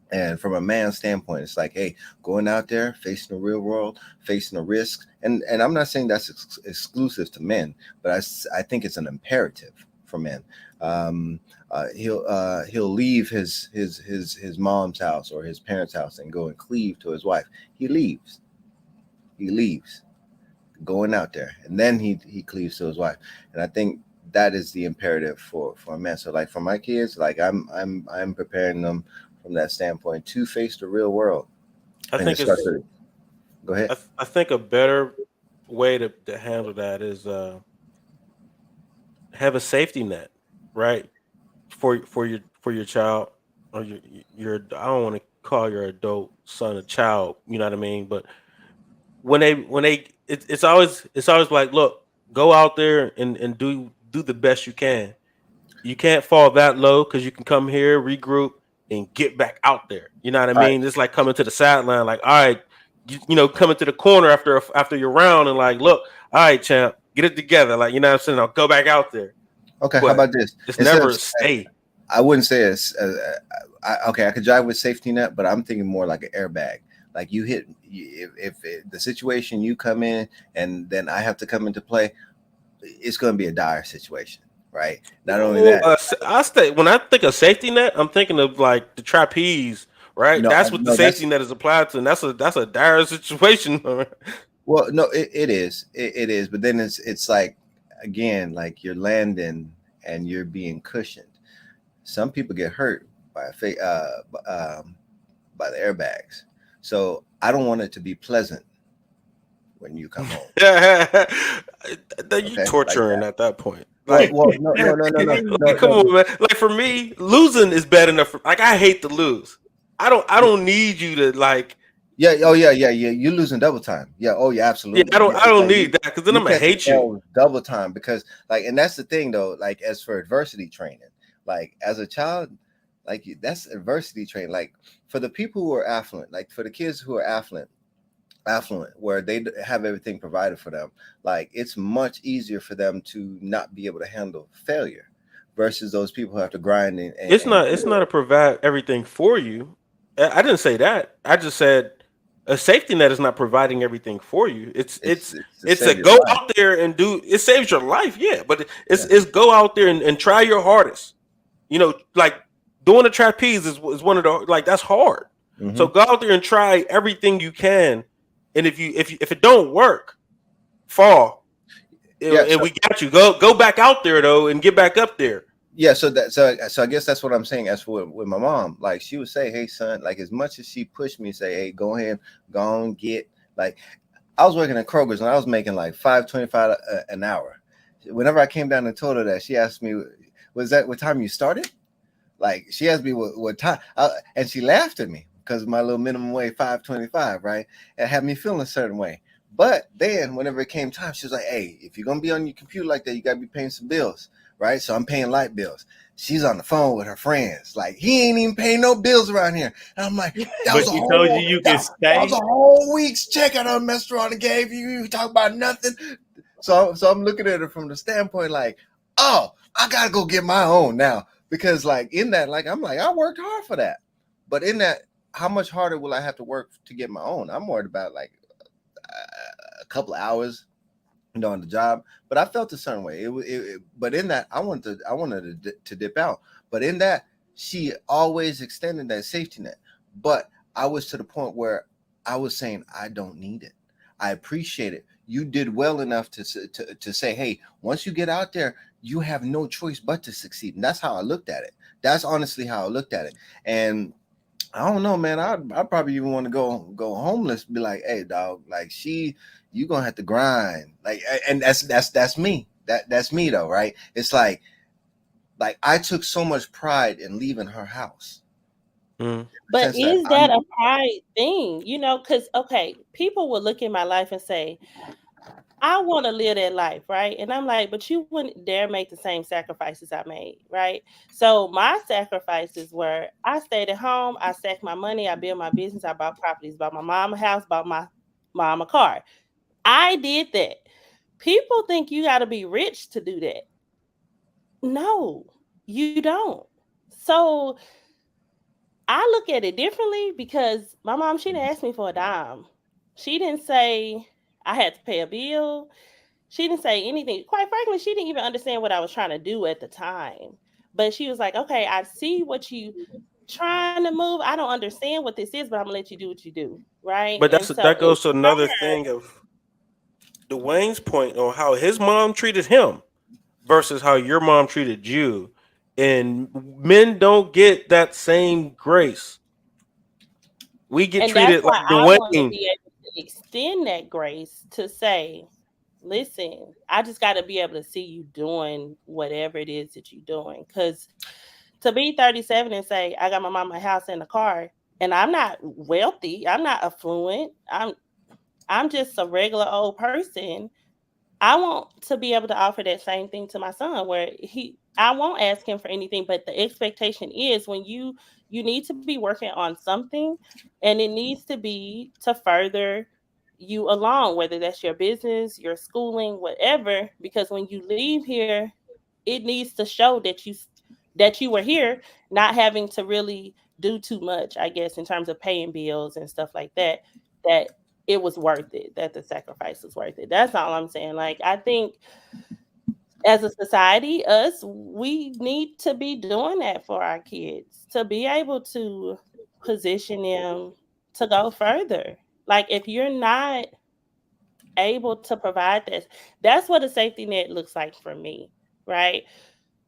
And from a man's standpoint, it's like, hey, going out there, facing the real world, facing the risks. And I'm not saying that's exclusive to men, but I think it's an imperative for men. He'll leave his mom's house or his parents' house and go and cleave to his wife. He leaves going out there, and then he cleaves to his wife. And I think that is the imperative for a man. So like for my kids, like I'm preparing them from that standpoint to face the real world. I think it's. Go ahead. I think a better way to handle that is have a safety net, right? For your child or your I don't want to call your adult son a child, you know what I mean? But when they it's always like, look, go out there and do the best you can. You can't fall that low because you can come here, regroup, and get back out there. You know what I mean? It's like coming to the sideline, like, all right, you know, coming to the corner after your round and like, look, all right, champ, get it together. Like, you know what I'm saying? I'll go back out there. Okay, how about this? It's never stay. I wouldn't say it's okay. I could drive with safety net, but I'm thinking more like an airbag. Like you hit if the situation you come in and then I have to come into play, it's going to be a dire situation, right? Not only that, when I think of safety net, I'm thinking of like the trapeze, right? That's what the safety net is applied to, and that's a dire situation. Well, no, it is, but then it's like, again, like you're landing and you're being cushioned. Some people get hurt by the airbags, so I don't want it to be pleasant when you come home. You torturing at that point. Like, no. Come on, man. Like for me, losing is bad enough. Like I hate to lose. I don't need you to like. Yeah. Oh yeah. You're losing double time. Yeah. Oh yeah. Absolutely. Yeah. I don't need that because then I'm gonna hate you. Double time because like, and that's the thing though. Like as for adversity training, like as a child, like that's adversity training. Like for the people who are affluent, like for the kids who are affluent, where they have everything provided for them, like it's much easier for them to not be able to handle failure versus those people who have to grind. It's not to provide everything for you. I didn't say that. I just said a safety net is not providing everything for you. It's a go out there and do. It saves your life, yeah. But it's go out there and try your hardest. You know, like doing a trapeze is one of the like that's hard. Mm-hmm. So go out there and try everything you can. And if it don't work, fall. And we got you. Go back out there though and get back up there. Yeah, so I guess that's what I'm saying. As for with my mom, like she would say, "Hey, son," like as much as she pushed me, say, "Hey, go ahead, go and get." Like I was working at Kroger's and I was making like $5.25 an hour. Whenever I came down and told her that, she asked me, "Was that what time you started?" Like she asked me what time, and she laughed at me because of my little minimum wage $5.25, right? It had me feeling a certain way. But then whenever it came time, she was like, "Hey, if you're gonna be on your computer like that, you gotta be paying some bills." Right, so I'm paying light bills. She's on the phone with her friends. Like he ain't even paying no bills around here. And I'm like, that was a whole week's check I done messed around and gave you. You talk about nothing. So I'm looking at it from the standpoint like, oh, I gotta go get my own now because like in that, like I'm like I worked hard for that, but in that, how much harder will I have to work to get my own? I'm worried about like a couple of hours. On the job, but I felt a certain way. But in that, I wanted to dip out. But in that, she always extended that safety net. But I was to the point where I was saying, I don't need it. I appreciate it. You did well enough to say, hey, once you get out there, you have no choice but to succeed. And that's how I looked at it. That's honestly how I looked at it. And I don't know, man. I probably even want to go homeless. Be like, hey, dog, like you're gonna have to grind. Like, and that's me. That's me though, right? It's like I took so much pride in leaving her house. Mm. But is that a pride thing? You know, because okay, people will look at my life and say, I want to live that life, right? And I'm like, but you wouldn't dare make the same sacrifices I made, right? So my sacrifices were I stayed at home, I stacked my money, I built my business, I bought properties, bought my mom a house, bought my mom a car. I did that. People think you got to be rich to do that. No, you don't. So I look at it differently because my mom, she didn't ask me for a dime. She didn't say I had to pay a bill. She didn't say anything. Quite frankly, she didn't even understand what I was trying to do at the time. But she was like, okay, I see what you trying to move. I don't understand what this is, but I'm gonna let you do what you do. Right. But that goes to another thing of Dwayne's point on how his mom treated him versus how your mom treated you. and men don't get that same grace. We get And treated that's why like I want to Dwayne. be able to extend that grace to say, listen, I just got to be able to see you doing whatever it is that you're doing. Because to be 37 and say, I got my mama house and a car, and I'm not wealthy, I'm not affluent, I'm just a regular old person. I want to be able to offer that same thing to my son, where I won't ask him for anything, but the expectation is when you need to be working on something, and it needs to be to further you along, whether that's your business, your schooling, whatever, because when you leave here, it needs to show that you were here, not having to really do too much, I guess, in terms of paying bills and stuff like that, that it was worth it, that the sacrifice was worth it. That's all I'm saying. Like, I think as a society, we need to be doing that for our kids, to be able to position them to go further. Like, if you're not able to provide this, that's what a safety net looks like for me, right?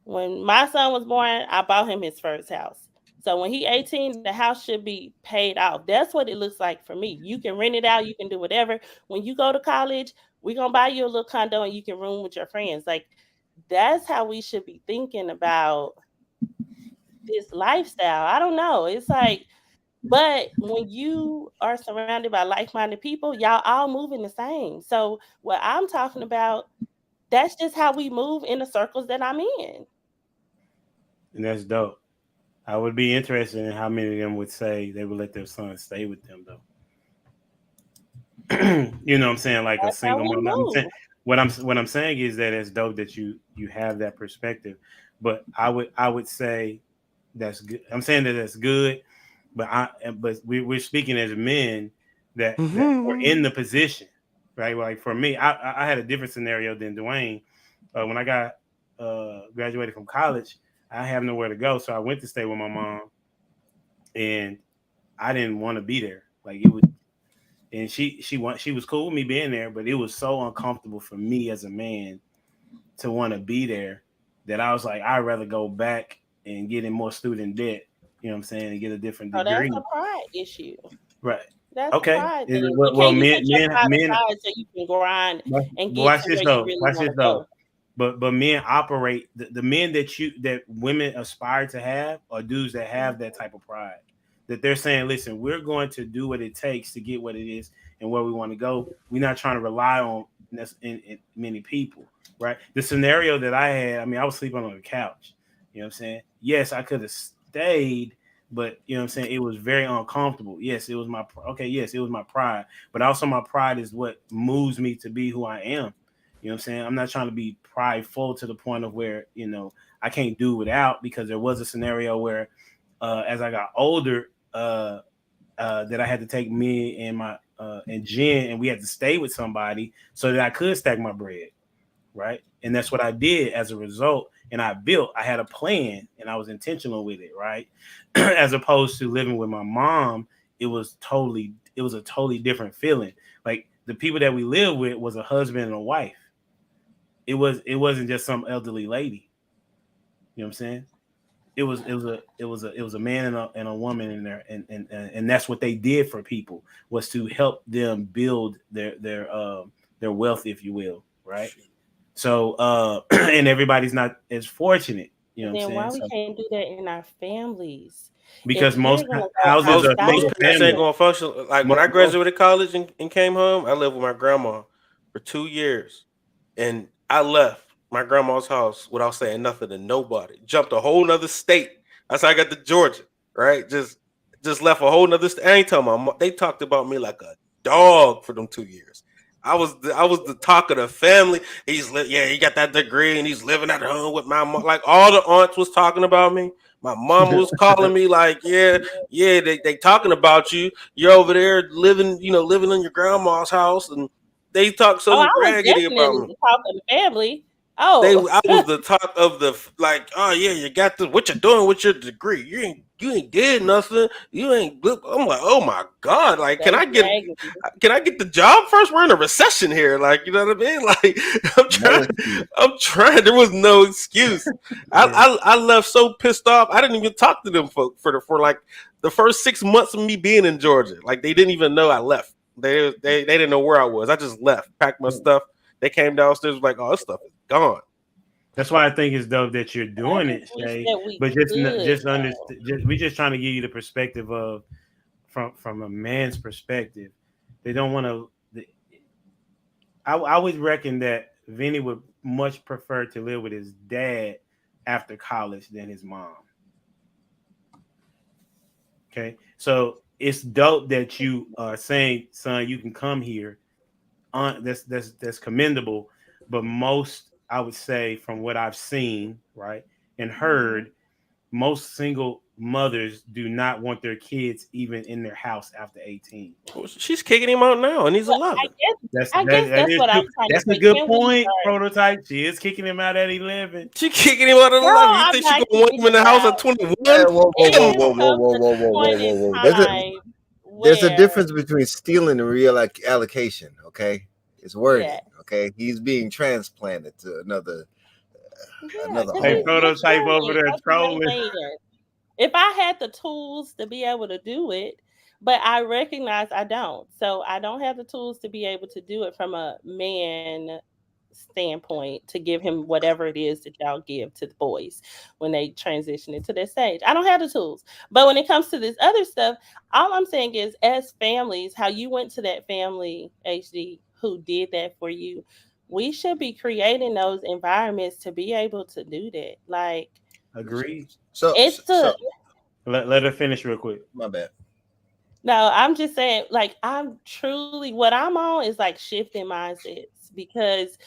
When my son was born, I bought him his first house. So when he 18, the house should be paid off. That's what it looks like for me. You can rent it out, you can do whatever. When you go to college, we're gonna buy you a little condo and you can room with your friends. Like, that's how we should be thinking about this lifestyle. I don't know. It's like, but when you are surrounded by like-minded people, y'all all moving the same. So what I'm talking about, that's just how we move in the circles that I'm in. And that's dope. I would be interested in how many of them would say they would let their son stay with them, though. You know what I'm saying? Like That's a single how we mom. move. What I'm saying is that it's dope that you have that perspective. But I would say that's good. I'm saying that that's good, but we're speaking as men that we're in the position, right? Like for me, I had a different scenario than Dwayne. When I got graduated from college, I have nowhere to go, so I went to stay with my mom, and I didn't want to be there. Like it would, and she was cool with me being there, but it was so uncomfortable for me as a man to want to be there that I was like, I'd rather go back and get in more student debt. You know what I'm saying, and get a different degree. That's a pride issue. Right. That's Okay. a pride thing. Well, you men, can't just put your pride aside so you can grind and get watch to this where though. you really Watch want this to though. go. But men operate the men that women aspire to have are dudes that have that type of pride. That they're saying, listen, we're going to do what it takes to get what it is and where we want to go. We're not trying to rely on in many people, right? The scenario that I had, I mean, I was sleeping on the couch. You know what I'm saying? Yes, I could have stayed, but you know what I'm saying? It was very uncomfortable. Yes, it was yes, it was my pride. But also my pride is what moves me to be who I am. You know what I'm saying? I'm not trying to be prideful to the point of where, you know, I can't do without, because there was a scenario where as I got older, that I had to take me and my and Jen, and we had to stay with somebody so that I could stack my bread, right? And that's what I did as a result. And I had a plan, and I was intentional with it, right? As opposed to living with my mom, it was a totally different feeling. Like the people that we lived with was a husband and a wife. It wasn't just some elderly lady. You know what I'm saying? It was a man and a woman in there, and that's what they did for people, was to help them build their wealth, if you will, right? So and everybody's not as fortunate, you know what I'm saying? Then why we can't do that in our families? Because If most they're gonna go houses are outside Most of parents ain't going to function. Like when I Most- graduated college and came home, I lived with my grandma for 2 years, and I left my grandma's house without saying nothing to nobody. Jumped a whole nother state. That's how I got to Georgia, right? Just left a whole nother state. I ain't telling my mom. They talked about me like a dog for them 2 years. I was the talk of the family. He got that degree and he's living at home with my mom. Like all the aunts was talking about me. My mom was calling me like, they talking about you. You're over there living in your grandma's house, and they talk so I was raggedy about definitely me. the talk of the family. Oh, I was the talk of the like. Oh yeah, you got this. What you doing with your degree? You ain't did nothing. You ain't. I'm like, oh my god. Like, they can I get the job first? We're in a recession here. Like, you know what I mean? Like, I'm trying. There was no excuse. I left so pissed off. I didn't even talk to them for like the first 6 months of me being in Georgia. Like, they didn't even know I left. They didn't know where I was. I just left, packed my stuff. They came downstairs, was like, oh, this stuff is gone. That's why I think it's dope that you're doing it, Shay. But we just trying to give you the perspective of from a man's perspective. They don't want to. I would reckon that Vinny would much prefer to live with his dad after college than his mom. Okay, so it's dope that you are saying, son, you can come here. That's commendable, but most, I would say, from what I've seen, right, and heard, most single mothers do not want their kids even in their house after 18. Well, she's kicking him out now, and he's 11. I guess that's what I'm trying to say. That's a good point, Prototype. She is kicking him out at 11. She kicking him out at 11. You think she gonna want him in the house at 21? Whoa. There's a difference between stealing and reallocation. Okay, it's wording. Yeah. Okay, he's being transplanted to another. Hey, Prototype over there trolling. If I had the tools to be able to do it, but I recognize I don't. So I don't have the tools to be able to do it from a man standpoint to give him whatever it is that y'all give to the boys when they transition into that stage. I don't have the tools. But when it comes to this other stuff, all I'm saying is, as families, how you went to that family, HD, who did that for you, we should be creating those environments to be able to do that. Like, agreed. So let her finish real quick. My bad. No, I'm just saying, like, what I'm on is like shifting mindsets, because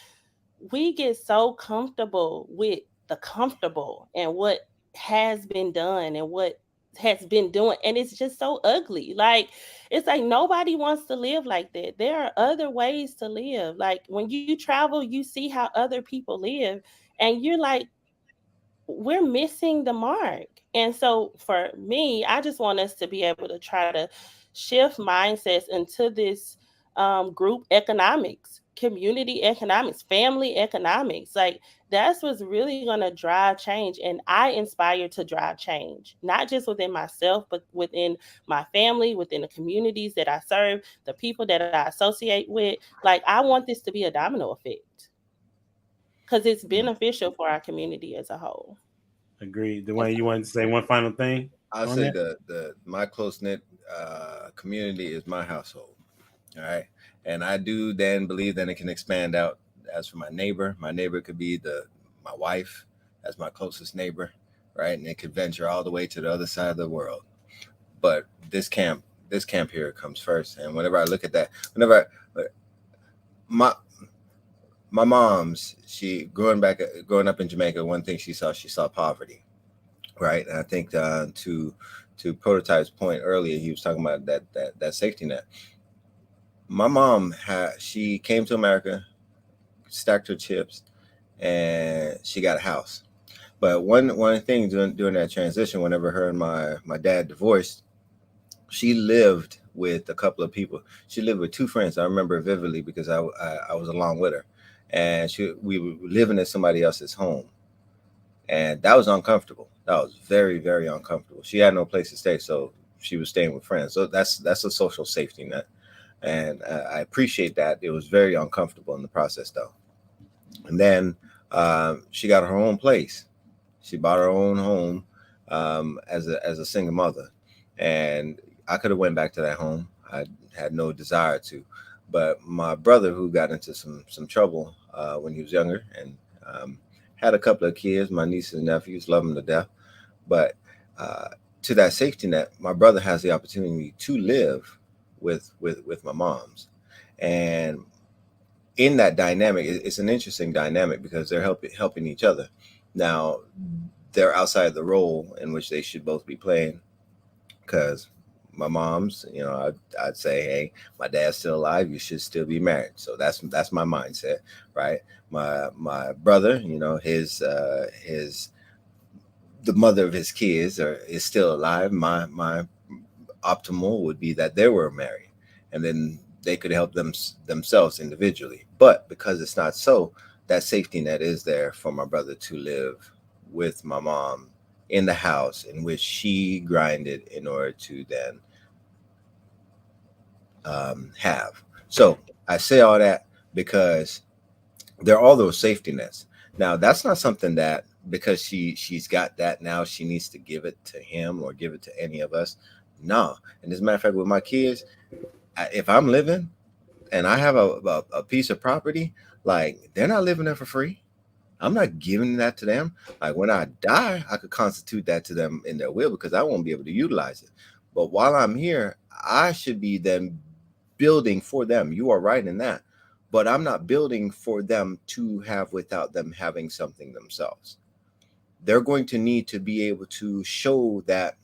we get so comfortable with the comfortable and what has been done and what has been doing, and it's just so ugly. Like, it's like nobody wants to live like that. There are other ways to live. Like, when you travel, you see how other people live, and you're like, we're missing the mark. And so for me, I just want us to be able to try to shift mindsets into this group economics, community economics, family economics. Like, that's what's really going to drive change. And I inspire to drive change, not just within myself, but within my family, within the communities that I serve, the people that I associate with. Like, I want this to be a domino effect, because it's beneficial for our community as a whole. Agreed. Dwayne, you want to say one final thing? I'll say my close-knit community is my household. All right. And I do then believe that it can expand out. As for my neighbor could be my wife as my closest neighbor, right? And it could venture all the way to the other side of the world. But this camp here comes first. And whenever I look at that, my mom's, she growing up in Jamaica, one thing she saw poverty, right? And I think to Prototype's point earlier, he was talking about that safety net. My mom she came to America, stacked her chips, and she got a house. But one thing during that transition, whenever her and my dad divorced, she lived with a couple of people. She lived with two friends. I remember vividly because I was along with her. And we were living in somebody else's home, and that was uncomfortable. That was very, very uncomfortable. She had no place to stay, so she was staying with friends. So that's a social safety net, and I appreciate that. It was very uncomfortable in the process, though. And then she got her own place. She bought her own home as a single mother, and I could have went back to that home. I had no desire to. But my brother, who got into some trouble when he was younger, and had a couple of kids, my nieces and nephews, love him to death. But to that safety net, my brother has the opportunity to live with my mom's. And in that dynamic, it's an interesting dynamic because they're helping each other. Now, they're outside the role in which they should both be playing, because my mom's, I'd say, hey, my dad's still alive, you should still be married. So that's my mindset, right? my brother, the mother of his kids is still alive. My optimal would be that they were married, and then they could help themselves individually. But because it's not so, that safety net is there for my brother to live with my mom in the house in which she grinded in order to then have. So I say all that because there are all those safety nets. Now, that's not something that because she's got that now, she needs to give it to him or give it to any of us. No. And as a matter of fact, with my kids, if I'm living and I have a piece of property, like they're not living there for free. I'm not giving that to them. Like when I die, I could constitute that to them in their will because I won't be able to utilize it. But while I'm here, I should be then building for them. You are right in that. But I'm not building for them to have without them having something themselves. They're going to need to be able to show that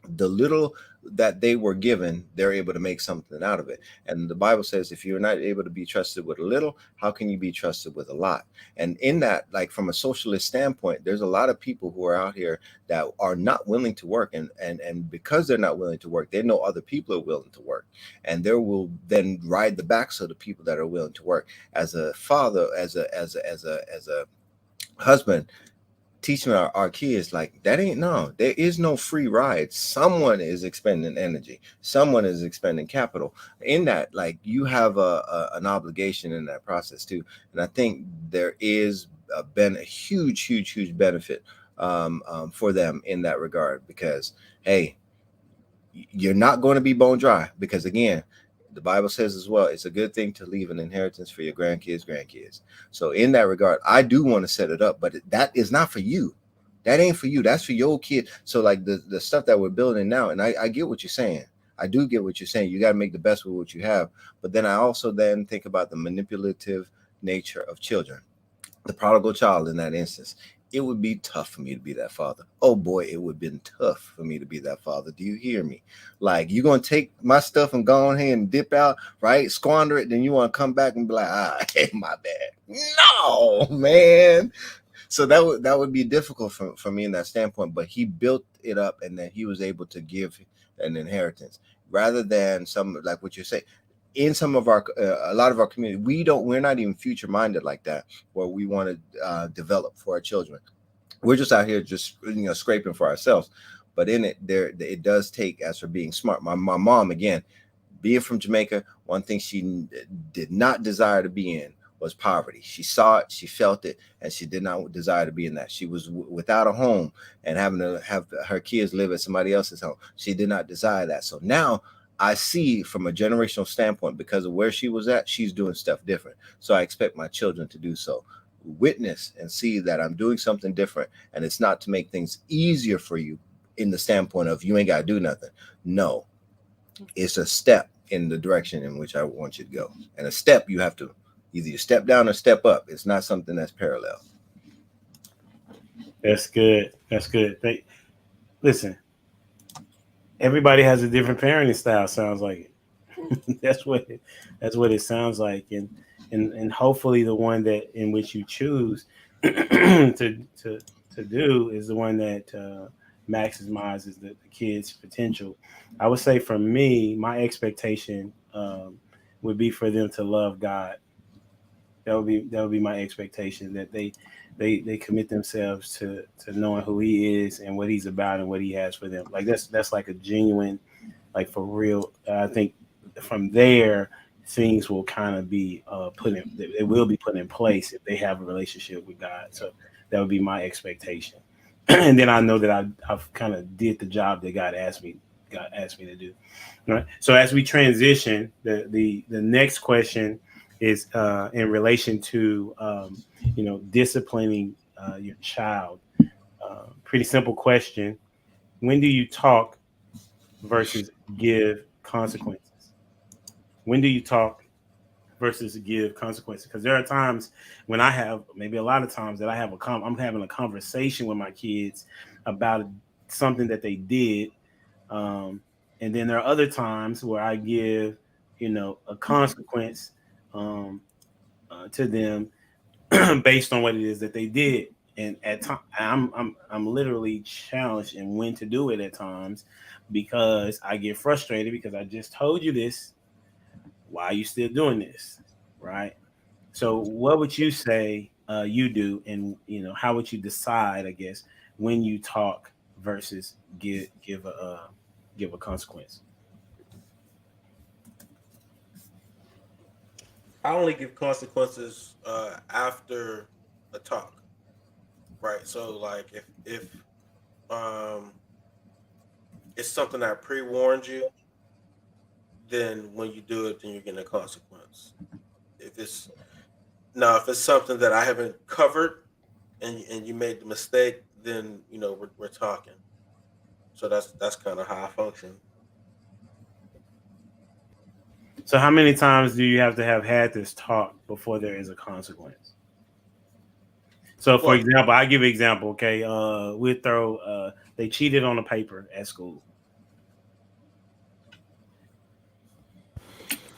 the little that they were given, they're able to make something out of it. And the Bible says, if you're not able to be trusted with a little, how can you be trusted with a lot? And in that, like from a socialist standpoint, there's a lot of people who are out here that are not willing to work. And because they're not willing to work, they know other people are willing to work. And they will then ride the backs of the people that are willing to work. As a father, as a husband, teaching our kids like that there is no free ride. Someone is expending energy, someone is expending capital in that. Like you have an obligation in that process too. And I think there is been a huge benefit for them in that regard, because hey, you're not going to be bone dry, because again, the Bible says as well, it's a good thing to leave an inheritance for your grandkids. So in that regard, I do want to set it up, but that is not for you. That ain't for you. That's for your kid. So like the stuff that we're building now, and I get what you're saying. I do get what you're saying. You got to make the best with what you have. But then I also then think about the manipulative nature of children. The prodigal child in that instance. It would be tough for me to be that father. Oh boy, it would have been tough for me to be that father. Do you hear me? Like, you're going to take my stuff and go on here and dip out, right? Squander it. Then you want to come back and be like, hey, my bad. No, man. So that would be difficult for me in that standpoint. But he built it up, and then he was able to give an inheritance rather than some, like what you say. In some of our, a lot of our community, we're not even future minded like that, where we want to develop for our children. We're just out here just, scraping for ourselves. But in it, it does take, as for being smart. My mom, again, being from Jamaica, one thing she did not desire to be in was poverty. She saw it, she felt it, and she did not desire to be in that. She was without a home and having to have her kids live at somebody else's home. She did not desire that. So now I see from a generational standpoint, because of where she was at, she's doing stuff different. So I expect my children to do so. Witness and see that I'm doing something different. And it's not to make things easier for you in the standpoint of you ain't got to do nothing. No, it's a step in the direction in which I want you to go. And a step, you have to either step down or step up. It's not something that's parallel. That's good. Listen. Everybody has a different parenting style. Sounds like it. That's what it sounds like, and hopefully the one that in which you choose to do is the one that maximizes the kid's potential. I would say for me, my expectation would be for them to love God. That would be my expectation, that they commit themselves to knowing who He is and what He's about and what He has for them. Like that's like a genuine, like for real. I think from there things will kind of be it will be put in place if they have a relationship with God. So that would be my expectation. And then I know that I've kind of did the job that God asked me to do. All right. So as we transition, the next question is in relation to disciplining your child. Pretty simple question. When do you talk versus give consequences? When do you talk versus give consequences? Because there are times when I have, maybe a lot of times that I'm having a conversation with my kids about something that they did. And then there are other times where I give, a consequence to them based on what it is that they did. And at times, I'm literally challenged in when to do it at times because I get frustrated because I just told you this. Why are you still doing this, right? So, what would you say you do, and how would you decide, I guess, when you talk versus give a consequence? I only give consequences after a talk, right? So like if it's something I pre-warned you, then when you do it, then you're getting a consequence. If it's something that I haven't covered and you made the mistake, then we're talking. So that's kind of how I function. So how many times do you have to have had this talk before there is a consequence? So for example, I give an example, okay? We'll throw they cheated on a paper at school.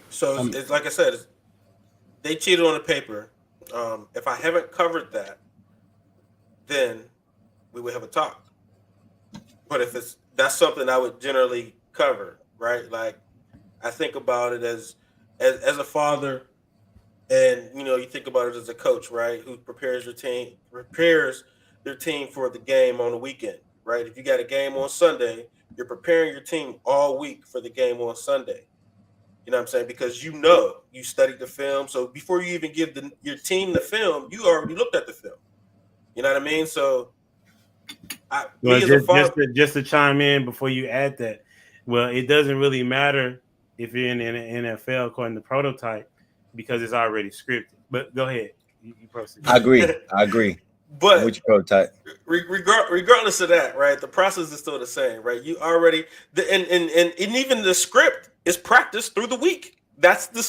So it's like I said, they cheated on the paper. If I haven't covered that, then we would have a talk. But if that's something I would generally cover, right? Like I think about it as a father, and you think about it as a coach, right? Who prepares their team for the game on the weekend, right? If you got a game on Sunday, you're preparing your team all week for the game on Sunday. You know what I'm saying? Because you studied the film. So before you even give your team the film, you already looked at the film. You know what I mean? So just to chime in before you add that, well, it doesn't really matter if you're in the NFL according to prototype because it's already scripted. But go ahead. You proceed. I agree. But which prototype? Regardless of that, right? The process is still the same, right? You already and even the script is practiced through the week.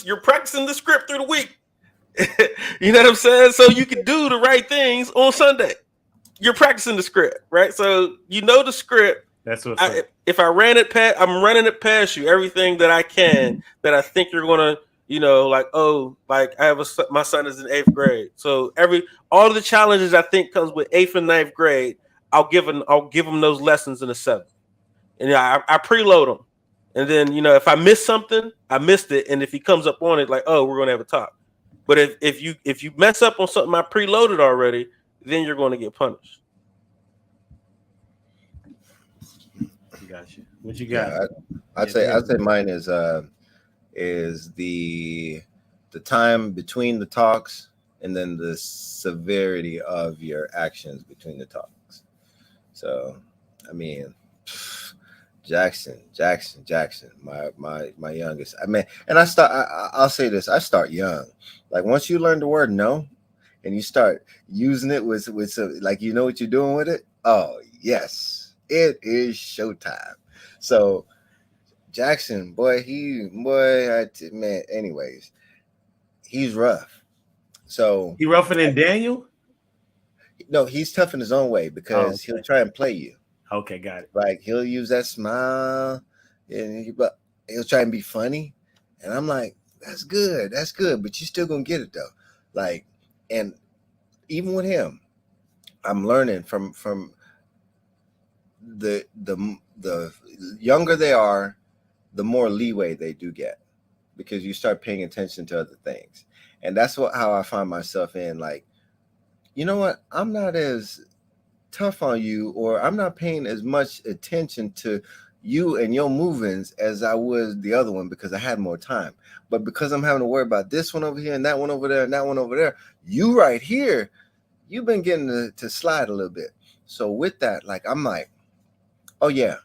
You're practicing the script through the week. You know what I'm saying? So you can do the right things on Sunday. You're practicing the script, right? So the script. That's what. If I ran it past, I'm running it past you. Everything that I can that I think you're gonna. My son is in 8th grade. So all of the challenges I think comes with 8th and 9th grade, I'll give them those lessons in the 7th. And I preload them. And then, if I miss something, I missed it. And if he comes up on it, like, oh, we're going to have a talk. But if you mess up on something I preloaded already, then you're going to get punished. Got you. What you got? Yeah, I'd say mine is the time between the talks and then the severity of your actions between the talks. So, I mean, Jackson, my youngest. I mean, and I'll say this, I start young. Like once you learn the word no and you start using it with some, like what you're doing with it. Oh, yes, it is showtime. So Jackson, anyways, he's rough. So he rougher than Daniel? No, he's tough in his own way because he'll try and play you. Okay, got it. Like he'll use that smile and he'll try and be funny. And I'm like, that's good, but you're still gonna get it though. Like, and even with him, I'm learning from the younger they are, the more leeway they do get because you start paying attention to other things. And that's how I find myself in, like, you know what? I'm not as tough on you, or I'm not paying as much attention to you and your movements as I was the other one because I had more time. But because I'm having to worry about this one over here and that one over there and that one over there, you right here, you've been getting to slide a little bit. So with that, like, I'm like, oh yeah,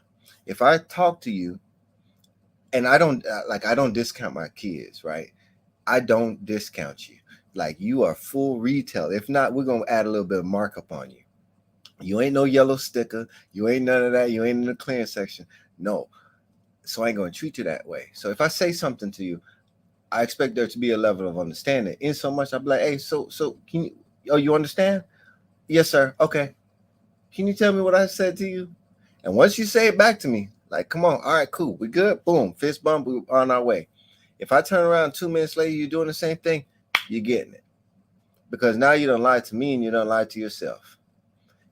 if I talk to you, and I don't discount my kids, right? I don't discount you. Like, you are full retail. If not, we're going to add a little bit of markup on you. You ain't no yellow sticker. You ain't none of that. You ain't in the clearance section. No. So I ain't going to treat you that way. So if I say something to you, I expect there to be a level of understanding. In so much, I'll be like, hey, so can you, you understand? Yes, sir. Okay. Can you tell me what I said to you? And once you say it back to me, like, come on, all right, cool, we good, boom, fist bump, we're on our way. If I turn around 2 minutes later, you're doing the same thing, you're getting it. because now you don't lie to me and you don't lie to yourself.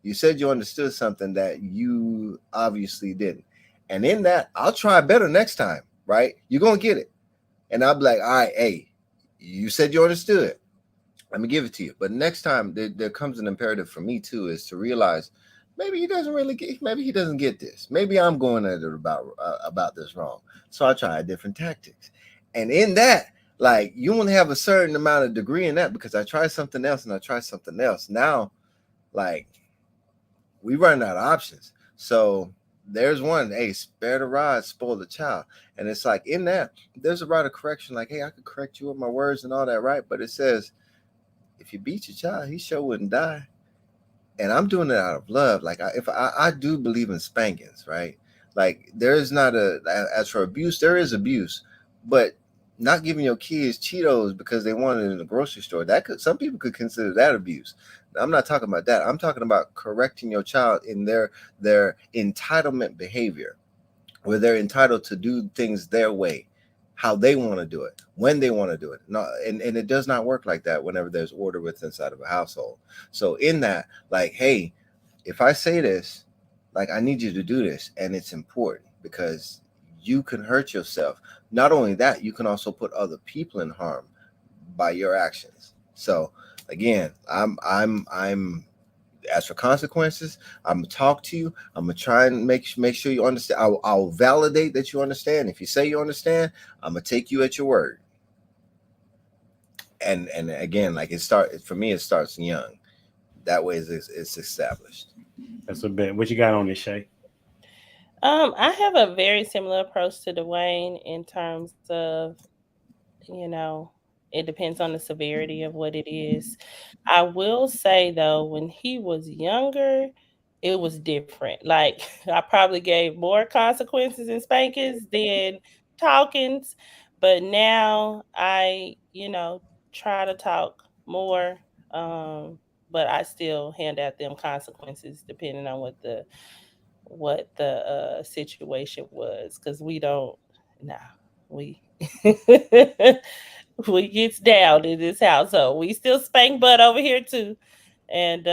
You said you understood something that you obviously didn't. And in that, I'll try better next time, right? You're going to get it. And I'll be like, all right, hey, you said you understood. Let me give it to you. But next time, there comes an imperative for me, too, is to realize maybe he doesn't get this. Maybe I'm going at it about this wrong. So I'll try different tactics. And in that, like, you only have a certain amount of degree in that because I tried something else and I tried something else. Now, like, we run out of options. So there's one, hey, spare the rod, spoil the child. And it's like in that, there's a rod of correction. Like, hey, I could correct you with my words and all that, right? But it says, if you beat your child, he sure wouldn't die. And I'm doing it out of love. Like, I do believe in spankings, right? Like, there is not as for abuse, there is abuse. But not giving your kids Cheetos because they want it in the grocery store, some people could consider that abuse. I'm not talking about that. I'm talking about correcting your child in their entitlement behavior, where they're entitled to do things their way, how they want to do it, when they want to do it. No, and it does not work like that whenever there's order within inside of a household. So in that, like, hey, if I say this, like, I need you to do this, and it's important because you can hurt yourself. Not only that, you can also put other people in harm by your actions. So again, I'm as for consequences, I'm gonna talk to you. I'm gonna try and make sure you understand. I'll validate that you understand. If you say you understand, I'm gonna take you at your word. And again, like, it starts young. That way it's established. That's a bit. What you got on this, Shay? I have a very similar approach to Dwayne in terms of, it depends on the severity of what it is. I will say, though, when he was younger, it was different. Like, I probably gave more consequences and spankings than talkings, but now I, try to talk more, but I still hand out them consequences depending on what the situation was, because we we gets down in this household. We still spank butt over here too, and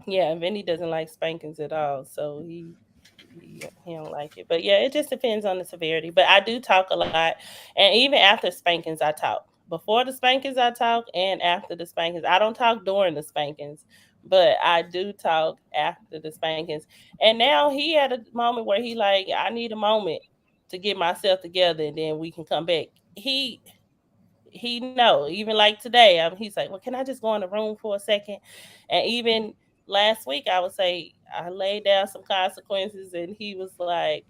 Vinny doesn't like spankings at all, so he don't like it. But yeah, it just depends on the severity. But I do talk a lot, and even after spankings, I talk. Before the spankings, I talk, and after the spankings, I don't talk during the spankings, but I do talk after the spankings. And now he had a moment where he like, I need a moment to get myself together, and then we can come back. He know, even like today, he's like, well, can I just go in the room for a second? And even last week, I would say I laid down some consequences, and he was like,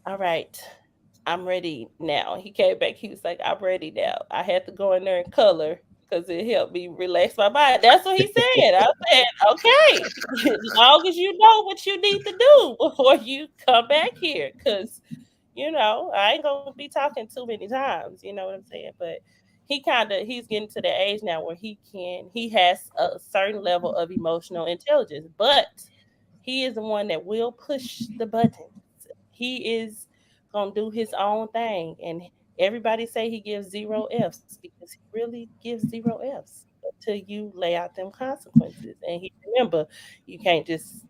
all right, I'm ready now. He came back. He was like, I'm ready now. I had to go in there and color because it helped me relax my mind. That's what he said. I said, okay, as long as you know what you need to do before you come back here, because, I ain't going to be talking too many times. You know what I'm saying? But he's getting to the age now where he has a certain level of emotional intelligence, but he is the one that will push the buttons. He is gonna do his own thing, and everybody say he gives 0 F's because he really gives 0 F's until you lay out them consequences. And he remember, you can't just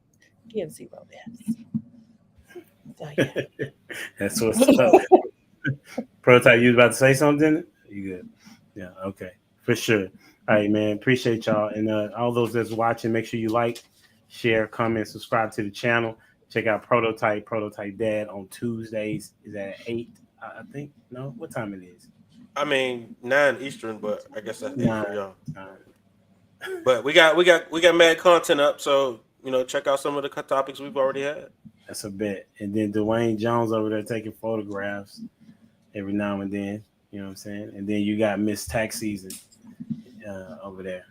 give 0 F's. So, yeah. That's what's up. Prototype, you was about to say something? You good? Yeah, okay, for sure. All right, man. Appreciate y'all, and all those that's watching. Make sure you like, share, comment, subscribe to the channel. Check out Prototype Dad on Tuesdays. Is that at 8? I think. No, what time it is? I mean 9 Eastern, but I guess that's 8 for y'all. 9. But we got mad content up, so check out some of the topics we've already had. That's a bet. And then Dwayne Jones over there taking photographs every now and then. You know what I'm saying? And then you got Miss Tax Season over there.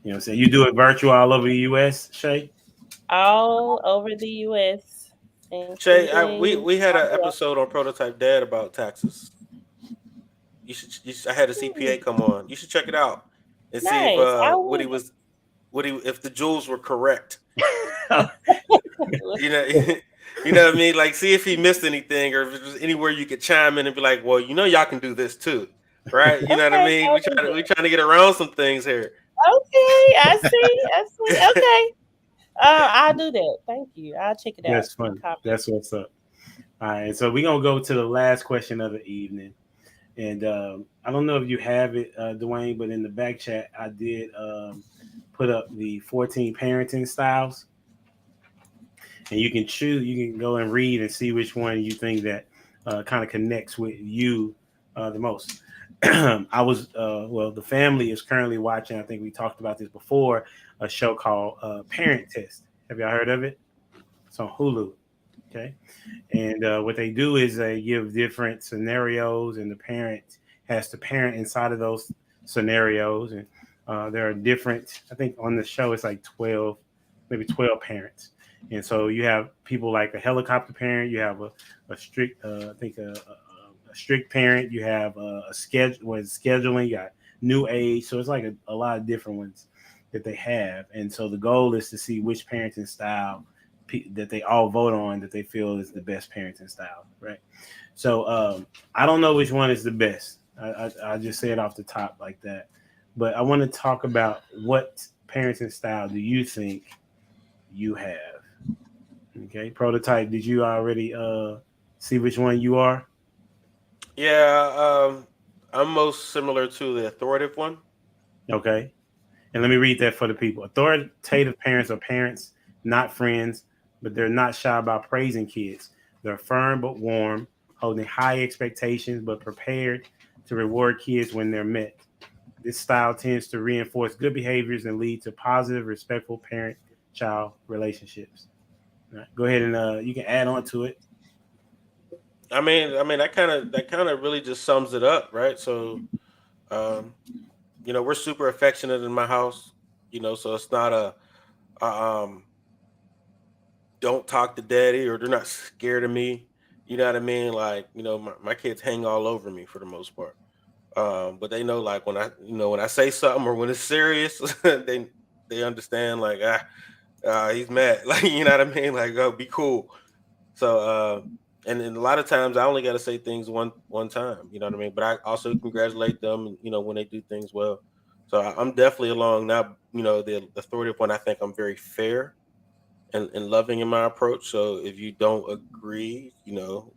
You know what I'm saying? You do it virtual all over the U.S., Shay? All over the U.S. Shay, we had an episode on Prototype Dad about taxes. I had a CPA come on. You should check it out and see if if the jewels were correct. You know what I mean? Like, see if he missed anything, or if there's anywhere you could chime in and be like, well, y'all can do this too. Right? You know what I Okay, mean? We trying to get around some things here. okay, I see. Okay, I'll do that. Thank you. I'll check it out. That's funny. That's what's up. All right, so we're gonna go to the last question of the evening, and I don't know if you have it, Dwayne, but in the back chat, I did put up the 14 parenting styles, and you can choose. You can go and read and see which one you think that kind of connects with you the most. I was the family is currently watching. I think we talked about this before. A show called Parent Test. Have y'all heard of it? It's on Hulu. Okay. And what they do is they give different scenarios, and the parent has to parent inside of those scenarios. And there are different, I think on the show, it's like 12, maybe 12 parents. And so you have people like a helicopter parent, you have a strict, I think a strict parent, you have a schedule with scheduling, you got new age. So it's like a lot of different ones that they have. And so the goal is to see which parenting style that they all vote on that they feel is the best parenting style, right? So I don't know which one is the best. I just say it off the top like that. But I want to talk about what parenting style do you think you have? Okay, Prototype, did you already see which one you are? Yeah, I'm most similar to the authoritative one. Okay. And let me read that for the people. Authoritative parents are parents, not friends, but they're not shy about praising kids. They're firm but warm, holding high expectations, but prepared to reward kids when they're met. This style tends to reinforce good behaviors and lead to positive, respectful parent-child relationships. All right, go ahead and you can add on to it. I mean that kind of really just sums it up, right? So, we're super affectionate in my house, so it's not a don't talk to daddy, or they're not scared of me. You know what I mean? Like, my kids hang all over me for the most part. But they know, like, when I say something or when it's serious, they understand, like, he's mad. Like, you know what I mean? Like, oh, be cool. So, and a lot of times I only got to say things one time, you know what I mean? But I also congratulate them, when they do things well. So I'm definitely along now, the authoritative one. I think I'm very fair and loving in my approach. So if you don't agree,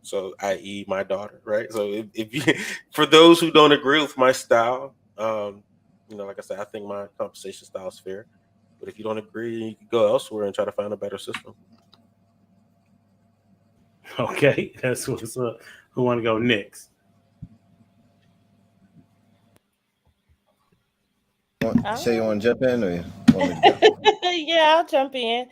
so i.e. my daughter, right? So if you, for those who don't agree with my style, like I said, I think my conversation style is fair. But if you don't agree, you can go elsewhere and try to find a better system. Okay, that's what's up. Who want to go next? Say you want to jump in, or you want me to go? Yeah, I'll jump in.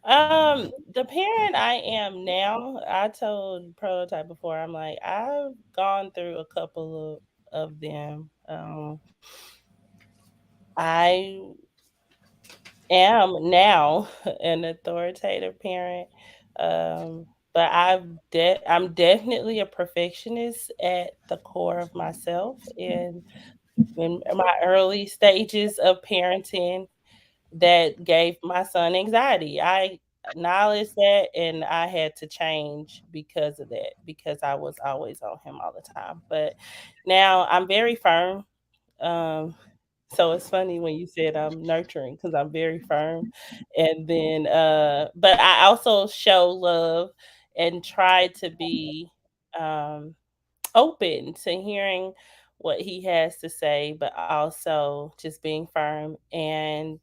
The parent I am now, I told Prototype before, I'm like, I've gone through a couple of them. I am now an authoritative parent. But I'm definitely a perfectionist at the core of myself. And in my early stages of parenting, that gave my son anxiety. I acknowledged that, and I had to change because of that, because I was always on him all the time. But now I'm very firm. Um, so it's funny when you said I'm nurturing, because I'm very firm. And then, but I also show love and try to be um, open to hearing what he has to say, but also just being firm. And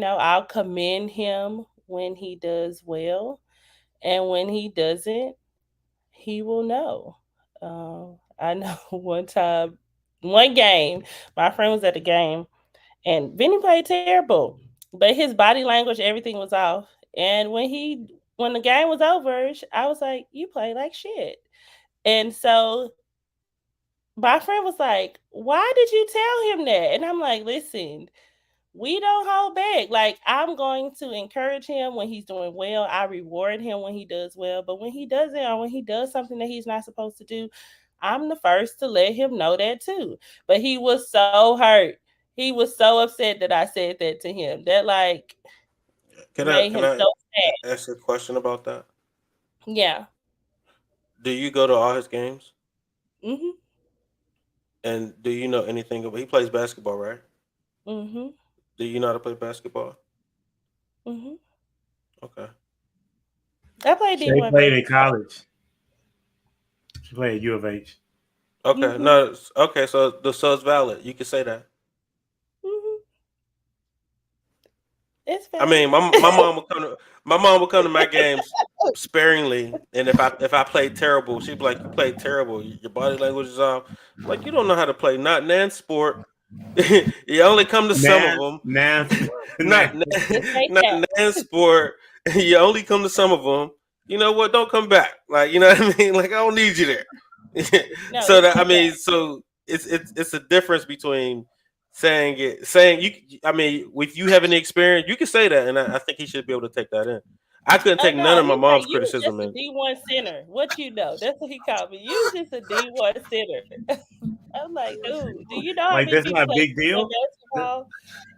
I'll commend him when he does well, and when he doesn't, he will know. I know one game, my friend was at the game, and Vinny played terrible, but his body language, everything was off. And when the game was over, I was like, "You play like shit." And so my friend was like, "Why did you tell him that?" And I'm like, "Listen, we don't hold back. Like, I'm going to encourage him when he's doing well. I reward him when he does well. But when he doesn't, or when he does something that he's not supposed to do, I'm the first to let him know that too." But he was so hurt. He was so upset that I said that to him. That made him so sad. Ask a question about that? Yeah. Do you go to all his games? Mm-hmm. And do you know anything about? He plays basketball, right? Mm-hmm. Do you know how to play basketball? Mm-hmm. Okay. I played She D1 played in basketball. college. She played at U of H. Okay. Mm-hmm. No. Okay. So it's valid. You can say that. Mm-hmm. It's I valid. mean, my mom would come to my games sparingly, and if I played terrible, she'd be like, "You played terrible. Your body language is off. Like you don't know how to play. Not nan sport. You only come to some of Now, them. now, Not now. Just say not that. nan sport. You only come to some of them. You know what? Don't come back. Like you know what I mean. Like I don't need you there. No, So it's that I too mean, bad. so it's a difference between saying you. I mean, if you have any experience, you can say that, and I think he should be able to take that in. I couldn't take none No, of my he's like, mom's you just criticism a in. D1 center. What you know? That's what he called me. You just a D1 center. I'm like, dude, do you know how Like many that's people not a play big D1 deal. basketball?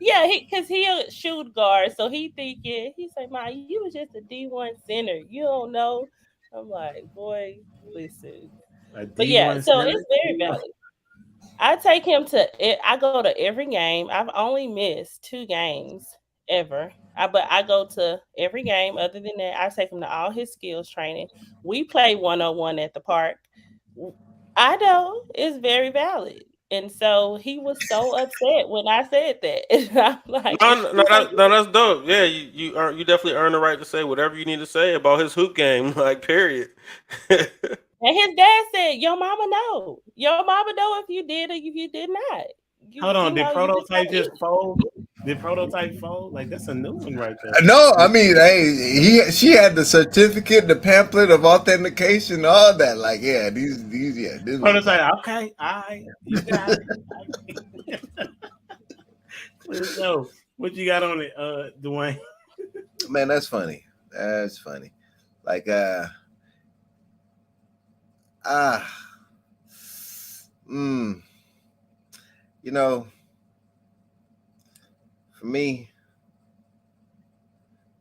Yeah, because he a shoot guard, so he thinking he's like, "Ma, you was just a D1 center. You don't know." I'm like, boy, listen. A But yeah, D1 so center. it's very valid. I take him to. I go to every game. I've only missed 2 games ever. But I go to every game. Other than that, I take him to all his skills training. We play 101 at the park. I know it's very valid. And so he was so upset when I said that. And I'm like, he's like, That's dope. Yeah, you definitely earn the right to say whatever you need to say about his hoop game. Like, period. and his dad said, "Your mama know. Your mama know if you did or if you did not. Hold You on, did know, you just Prototype gotta just eat." fold? Did Prototype fold? Like that's a new one right there. No, I mean, hey, she had the certificate, the pamphlet of authentication, all that. Like, yeah, yeah, this was Prototype, okay, all right, you got it. So, what you got on it, Dwayne? man, that's funny. That's funny. Like, you know, for me,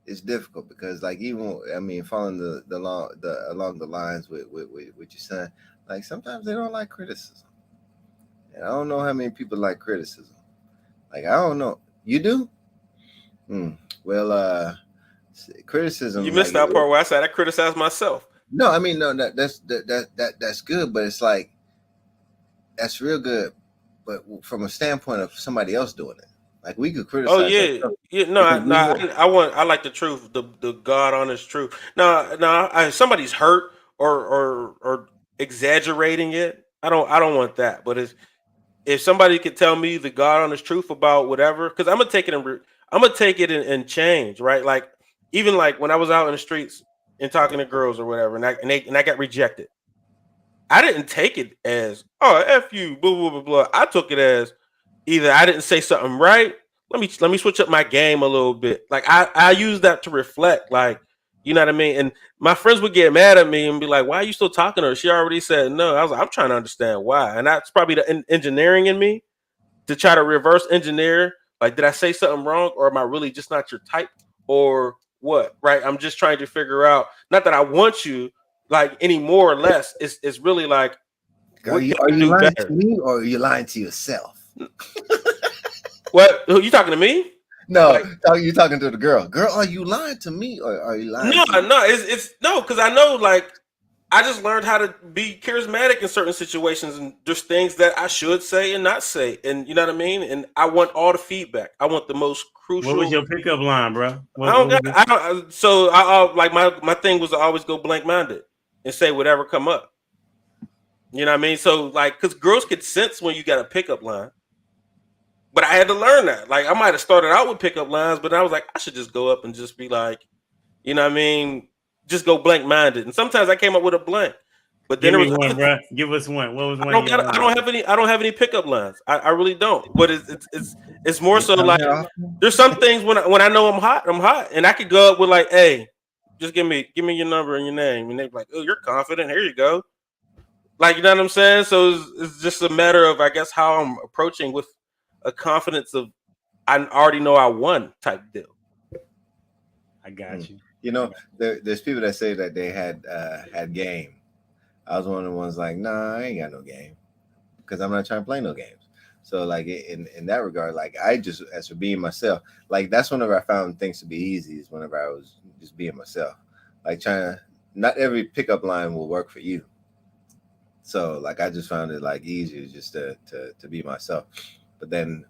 it's difficult because, like, even I mean, following along the lines with your son, like sometimes they don't like criticism, and I don't know how many people like criticism. Like, I don't know. You do? Well, criticism, You like, missed that part where I said I criticized myself. no, I mean, no, that's good, but it's like that's real good, but from a standpoint of somebody else doing it, like we could criticize. Oh yeah, yeah. No, I like the truth, the God honest truth. No, somebody's hurt or exaggerating it. I don't want that. But if somebody could tell me the God honest truth about whatever, because I'm gonna take it and change, right? Like even like when I was out in the streets and talking to girls or whatever, and I got rejected. I didn't take it as F you, blah blah blah blah. I took it as either I didn't say something right. Let me switch up my game a little bit. Like I use that to reflect, like, you know what I mean? And my friends would get mad at me and be like, why are you still talking to her? She already said no. I was like, I'm trying to understand why. And that's probably the engineering in me to try to reverse engineer. Like, did I say something wrong, or am I really just not your type, or what? Right? I'm just trying to figure out. Not that I want you, like, any more or less. It's really like, Are you lying to me or are you lying to yourself? What? Who you talking to me? No, like, you talking to the girl. Girl, are you lying to me or are you lying? No, it's no, because I know, like, I just learned how to be charismatic in certain situations, and there's things that I should say and not say, and you know what I mean. And I want all the feedback. I want the most crucial. What was your pickup line, bro? So like my thing was to always go blank minded and say whatever come up. You know what I mean? So like, because girls could sense when you got a pickup line. But I had to learn that. Like, I might have started out with pickup lines, but I was like, I should just go up and just be like, you know what I mean? Just go blank minded. And sometimes I came up with a blank. But then give me one, bro. Give us one. What was one? I don't have any pickup lines. I really don't. But it's more so like there's some things when I know I'm hot, and I could go up with like, hey, just give me your number and your name, and they're like, oh, you're confident. Here you go. Like, you know what I'm saying? So it's just a matter of, I guess, how I'm approaching with a confidence of I already know I won type deal. I got you. You know, there's people that say that they had game. I was one of the ones like, nah, I ain't got no game. because I'm not trying to play no games. So like in that regard, like I just, as for being myself, like that's whenever I found things to be easy, is whenever I was just being myself. Like trying to, not every pickup line will work for you. So like I just found it like easier just to be myself. But then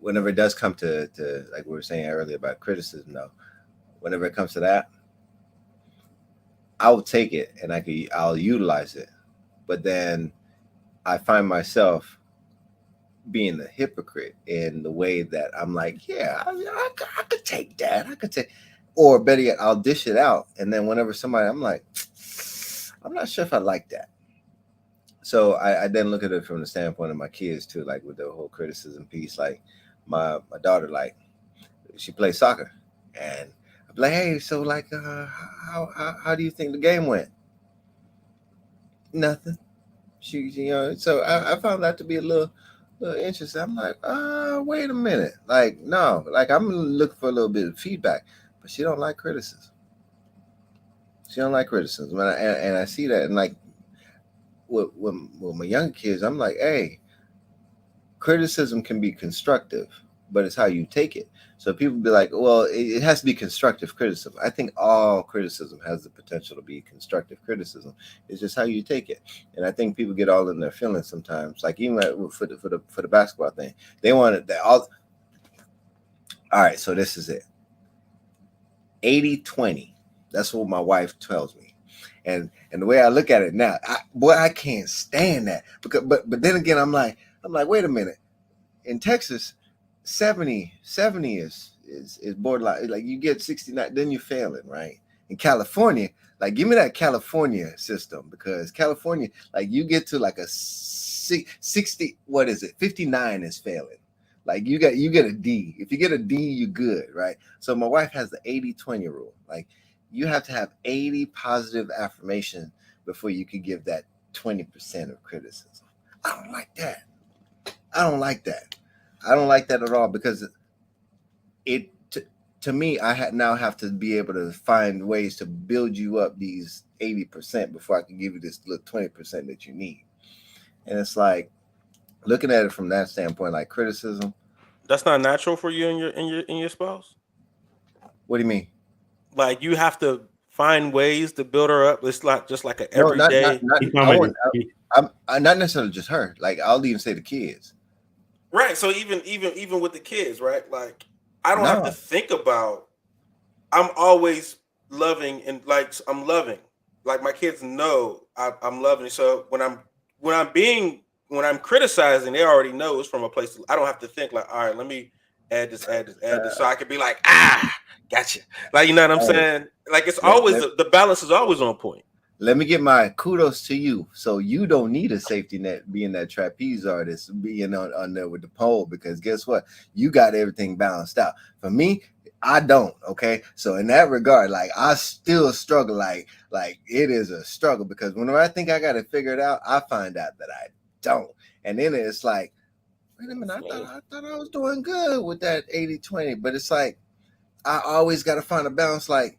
whenever it does come to like we were saying earlier about criticism, though, whenever it comes to that, I will take it and I'll utilize it. But then I find myself being a hypocrite in the way that I'm like, yeah, I could take that. I could take, or better yet, I'll dish it out. And then whenever somebody, I'm like, I'm not sure if I like that. So I then look at it from the standpoint of my kids too, like with the whole criticism piece. Like my daughter, like she plays soccer, and I'm like, hey, so like, how do you think the game went? Nothing. She so I found that to be a little interesting. I'm like, wait a minute, like no, like I'm looking for a little bit of feedback, but she don't like criticism. She don't like criticism, and I see that, and like. With my young kids, I'm like, hey, criticism can be constructive, but it's how you take it. So people be like, well, it has to be constructive criticism. I think all criticism has the potential to be constructive criticism. It's just how you take it. And I think people get all in their feelings sometimes. Like even for the basketball thing, they want it. All right, so this is it. 80-20. That's what my wife tells me. And the way I look at it now, I can't stand that. Because but then again, I'm like, wait a minute. In Texas, 70 is borderline. Like you get 69, then you're failing, right? In California, like give me that California system, because California, like you get to like a 60, what is it? 59 is failing. Like you get a D. If you get a D, you're good, right? So my wife has the 80-20 rule. Like you have to have 80 positive affirmation before you can give that 20% of criticism. I don't like that. I don't like that at all, because to me, I now have to be able to find ways to build you up these 80% before I can give you this little 20% that you need. And it's like looking at it from that standpoint, like criticism. That's not natural for you and your spouse. What do you mean? Like you have to find ways to build her up. It's like just like an everyday. I'm not necessarily just her. Like I'll even say the kids. Right. So even with the kids, right? Like I don't have to think about. I'm always loving, and like I'm loving. Like my kids know I'm loving. So when I'm criticizing, they already know it's from a place. I don't have to think like, all right, let me add this. So I could be like, gotcha. Like, you know what I'm saying? Like it's always the balance is always on point. Let me give my kudos to you. So you don't need a safety net being that trapeze artist, being on there with the pole, because guess what? You got everything balanced out. For me, I don't. Okay. So in that regard, like I still struggle. Like it is a struggle, because whenever I think I got to figure it out, I find out that I don't. And then it's like, wait a minute, I thought I was doing good with that 80-20, but it's like, I always got to find a balance. Like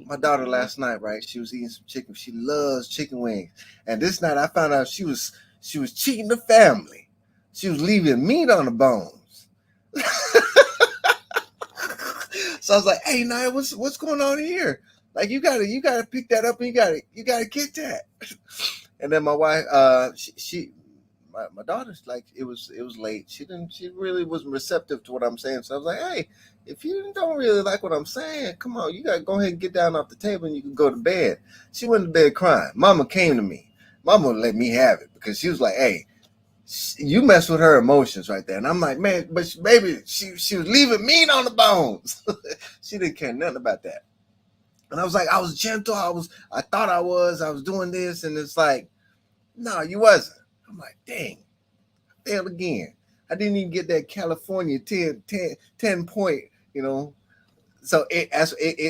my daughter last night, right? She was eating some chicken. She loves chicken wings. And this night I found out she was cheating the family. She was leaving meat on the bones. So I was like, hey, Nia, what's going on here? Like you gotta pick that up, and you gotta get that. And then my wife, my daughter's like, it was late. She really wasn't receptive to what I'm saying. So I was like, hey, if you don't really like what I'm saying, come on, you gotta go ahead and get down off the table and you can go to bed. She went to bed crying. Mama came to me. Mama let me have it, because she was like, hey, you mess with her emotions right there. And I'm like, man, but baby, she was leaving meat on the bones. She didn't care nothing about that. And I was like, I was gentle. I thought I was doing this. And it's like, no, you wasn't. I'm like, dang, I failed again. I didn't even get that California 10 point, you know. So it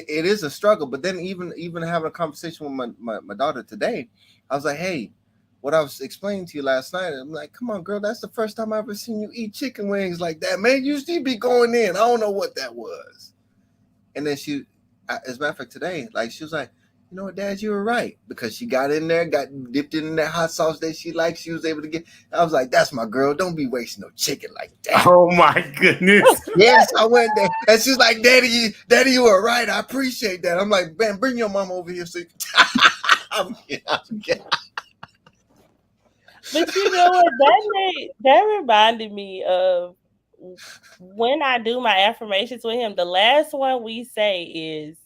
is a struggle. But then even having a conversation with my daughter today, I was like, hey, what I was explaining to you last night, I'm like, come on, girl, that's the first time I've ever seen you eat chicken wings like that, man. You usually be going in. I don't know what that was. And then she, as a matter of fact, today, like she was like, you know what, Dad, you were right, because she got in there, got dipped in that hot sauce that she likes. She was able to get. I was like, that's my girl. Don't be wasting no chicken like that. Oh my goodness. Yes, I went there, and she's like, Daddy, you were right. I appreciate that. I'm like, man, bring your mom over here so you can. I'm kidding. But you know what? That reminded me of when I do my affirmations with him. The last one we say is,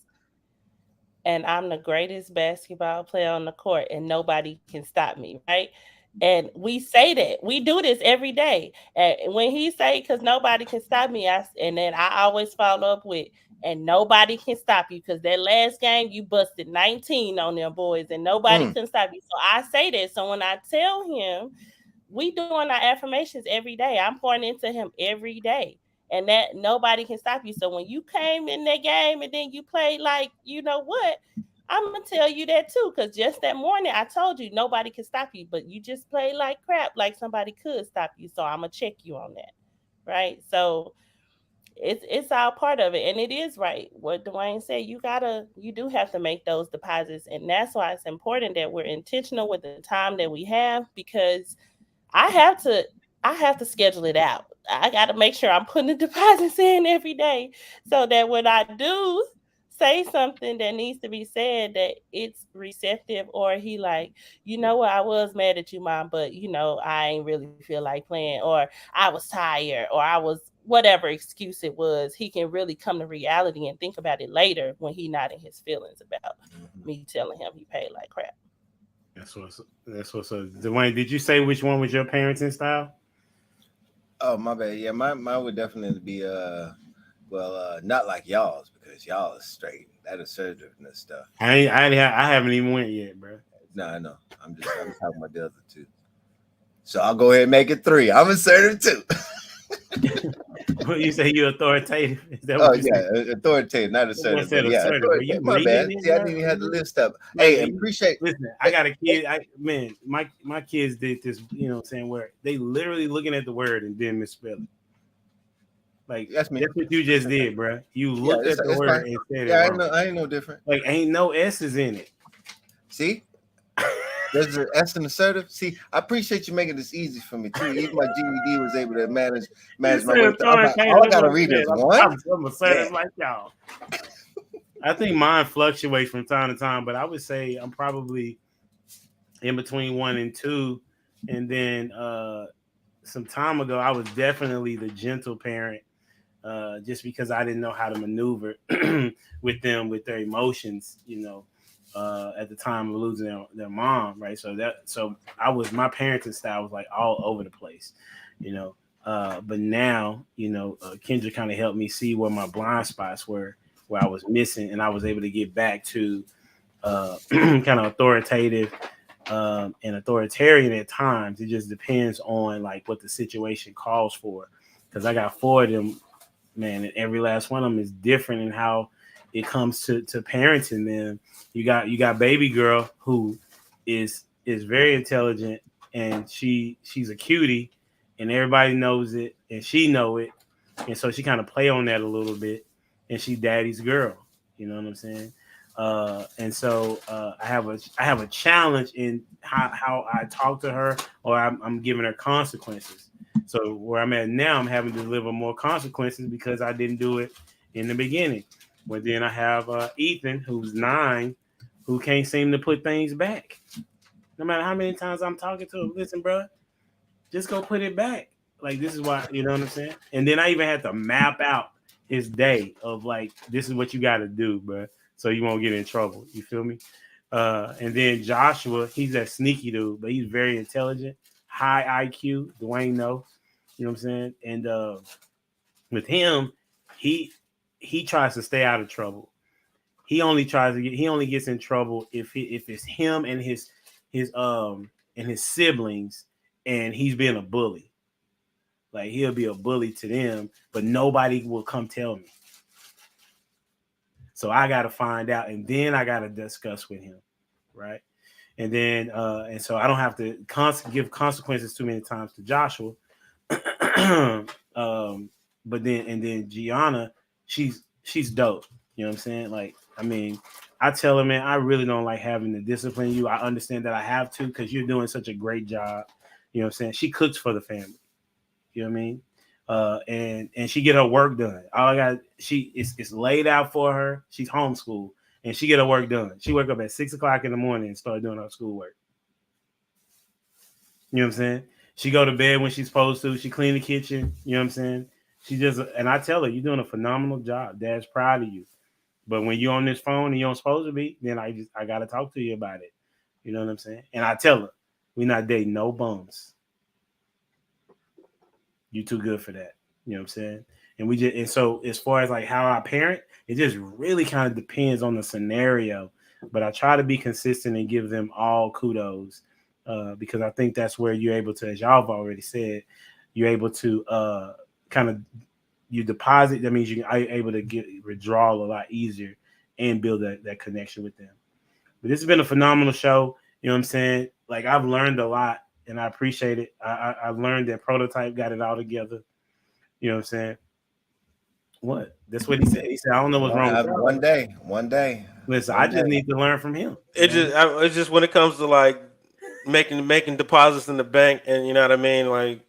"And I'm the greatest basketball player on the court, and nobody can stop me." Right? And we say that. We do this every day. And when he say, "Because nobody can stop me," and then I always follow up with, "And nobody can stop you, because that last game you busted 19 on them boys, and nobody can stop you." So I say that. So when I tell him, we doing our affirmations every day. I'm pouring into him every day, and that nobody can stop you. So when you came in that game and then you played like, you know what, I'm gonna tell you that too, because just that morning I told you nobody can stop you, but you just played like crap, like somebody could stop you. So I'm gonna check you on that, right? So it's all part of it, and it is right what Dwayne said. You do have to make those deposits, and that's why it's important that we're intentional with the time that we have, because I have to schedule it out. I got to make sure I'm putting the deposits in every day, so that when I do say something that needs to be said, that it's receptive, or he like, you know what, I was mad at you, Mom, but you know, I ain't really feel like playing, or I was tired, or I was whatever excuse it was. He can really come to reality and think about it later when he not in his feelings about me telling him he paid like crap. That's what's up. Dwayne, did you say which one was your parenting style? Oh, my bad. Yeah, mine would definitely be not like y'all's, because y'all is straight. That assertiveness stuff. I haven't even went yet, bro. No, I know. I'm talking about the other two. So I'll go ahead and make it 3. I'm assertive too. What you say? You authoritative? Is that what authoritative, not assertive. Yeah, authoritative. My bad. See, I didn't even have to list up. Hey, appreciate. Listen, I got a kid. My kids did this. You know what I'm saying? Where they literally looking at the word and then misspell it. Like that's what you just did, bro. You looked at the word and said it wrong. I ain't no different. Like ain't no S's in it. See. There's an S in assertive. See, I appreciate you making this easy for me too. Even my GED was able to manage my way. All I gotta read is one. I'm assertive like y'all. I think mine fluctuates from time to time, but I would say I'm probably in between 1 and 2. And then some time ago, I was definitely the gentle parent, just because I didn't know how to maneuver with them, with their emotions, you know. At the time of losing their mom, right? So my parenting style was like all over the place, you know. But now, you know, Kendra kind of helped me see where my blind spots were, where I was missing, and I was able to get back to kind of authoritative and authoritarian at times. It just depends on like what the situation calls for, because I got 4 of them, man, and every last one of them is different in how it comes to parenting them. You got baby girl who is very intelligent, and she's a cutie, and everybody knows it, and she know it, and so she kind of play on that a little bit, and she daddy's girl, you know what I'm saying? And so I have a challenge in how I talk to her, or I'm giving her consequences. So where I'm at now, I'm having to deliver more consequences because I didn't do it in the beginning. But then I have Ethan, who's 9, who can't seem to put things back. No matter how many times I'm talking to him, listen, bro, just go put it back. Like, this is why, you know what I'm saying? And then I even had to map out his day of like, this is what you got to do, bro, so you won't get in trouble. You feel me? And then Joshua, he's that sneaky dude, but he's very intelligent, high IQ. Dwayne knows, you know what I'm saying? And with him, he tries to stay out of trouble. He only gets in trouble if it's him and his siblings, and he's being a bully. Like, he'll be a bully to them, but nobody will come tell me. So I got to find out, and then I got to discuss with him, right? And then and so I don't have to give consequences too many times to Joshua. But then Gianna, she's dope. You know what I'm saying? Like, I mean, I tell her, man, I really don't like having to discipline you. I understand that I have to because you're doing such a great job. You know what I'm saying? She cooks for the family. You know what I mean? And she get her work done. All I got, it's laid out for her. She's homeschooled and she get her work done. She wake up at 6 o'clock in the morning and start doing her schoolwork. You know what I'm saying? She go to bed when she's supposed to. She clean the kitchen. You know what I'm saying? She just, and I tell her, you're doing a phenomenal job. Dad's proud of you. But when you're on this phone and you don't supposed to be, then I got to talk to you about it. You know what I'm saying? And I tell her, we're not dating no bums. You too good for that. You know what I'm saying? And so as far as like how I parent, it just really kind of depends on the scenario. But I try to be consistent and give them all kudos because I think that's where you're able to, as y'all have already said, you're able to kind of you deposit. That means you're able to get withdrawal a lot easier and build that connection with them. But this has been a phenomenal show. You know what I'm saying? Like I've learned a lot and I appreciate it. I've learned that Prototype got it all together. You know what I'm saying? What? That's what he said. He said, I don't know what's wrong with that. One day. Listen, I just need to learn from him. It's just when it comes to like making deposits in the bank, and you know what I mean, like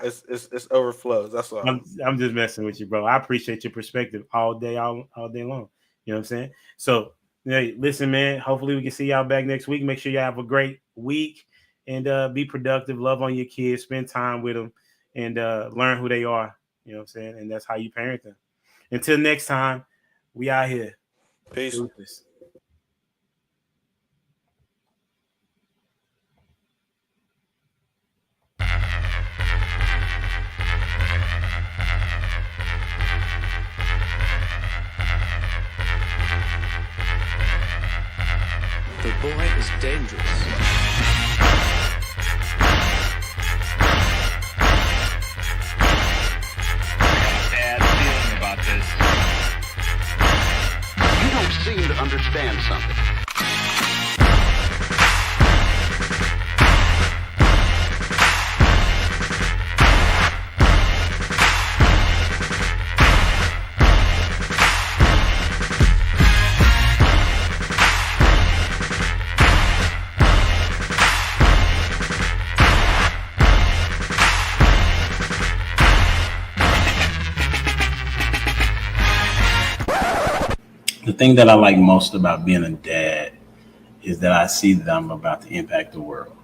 it's overflows. That's all. I'm just messing with you, bro. I appreciate your perspective all day long. You know what I'm saying? So, hey, listen, man. Hopefully, we can see y'all back next week. Make sure you have a great week and be productive. Love on your kids. Spend time with them and learn who they are. You know what I'm saying? And that's how you parent them. Until next time, we out here. Peace. Deuces. The boy is dangerous. Bad feeling about this. You don't seem to understand something. The thing that I like most about being a dad is that I see that I'm about to impact the world.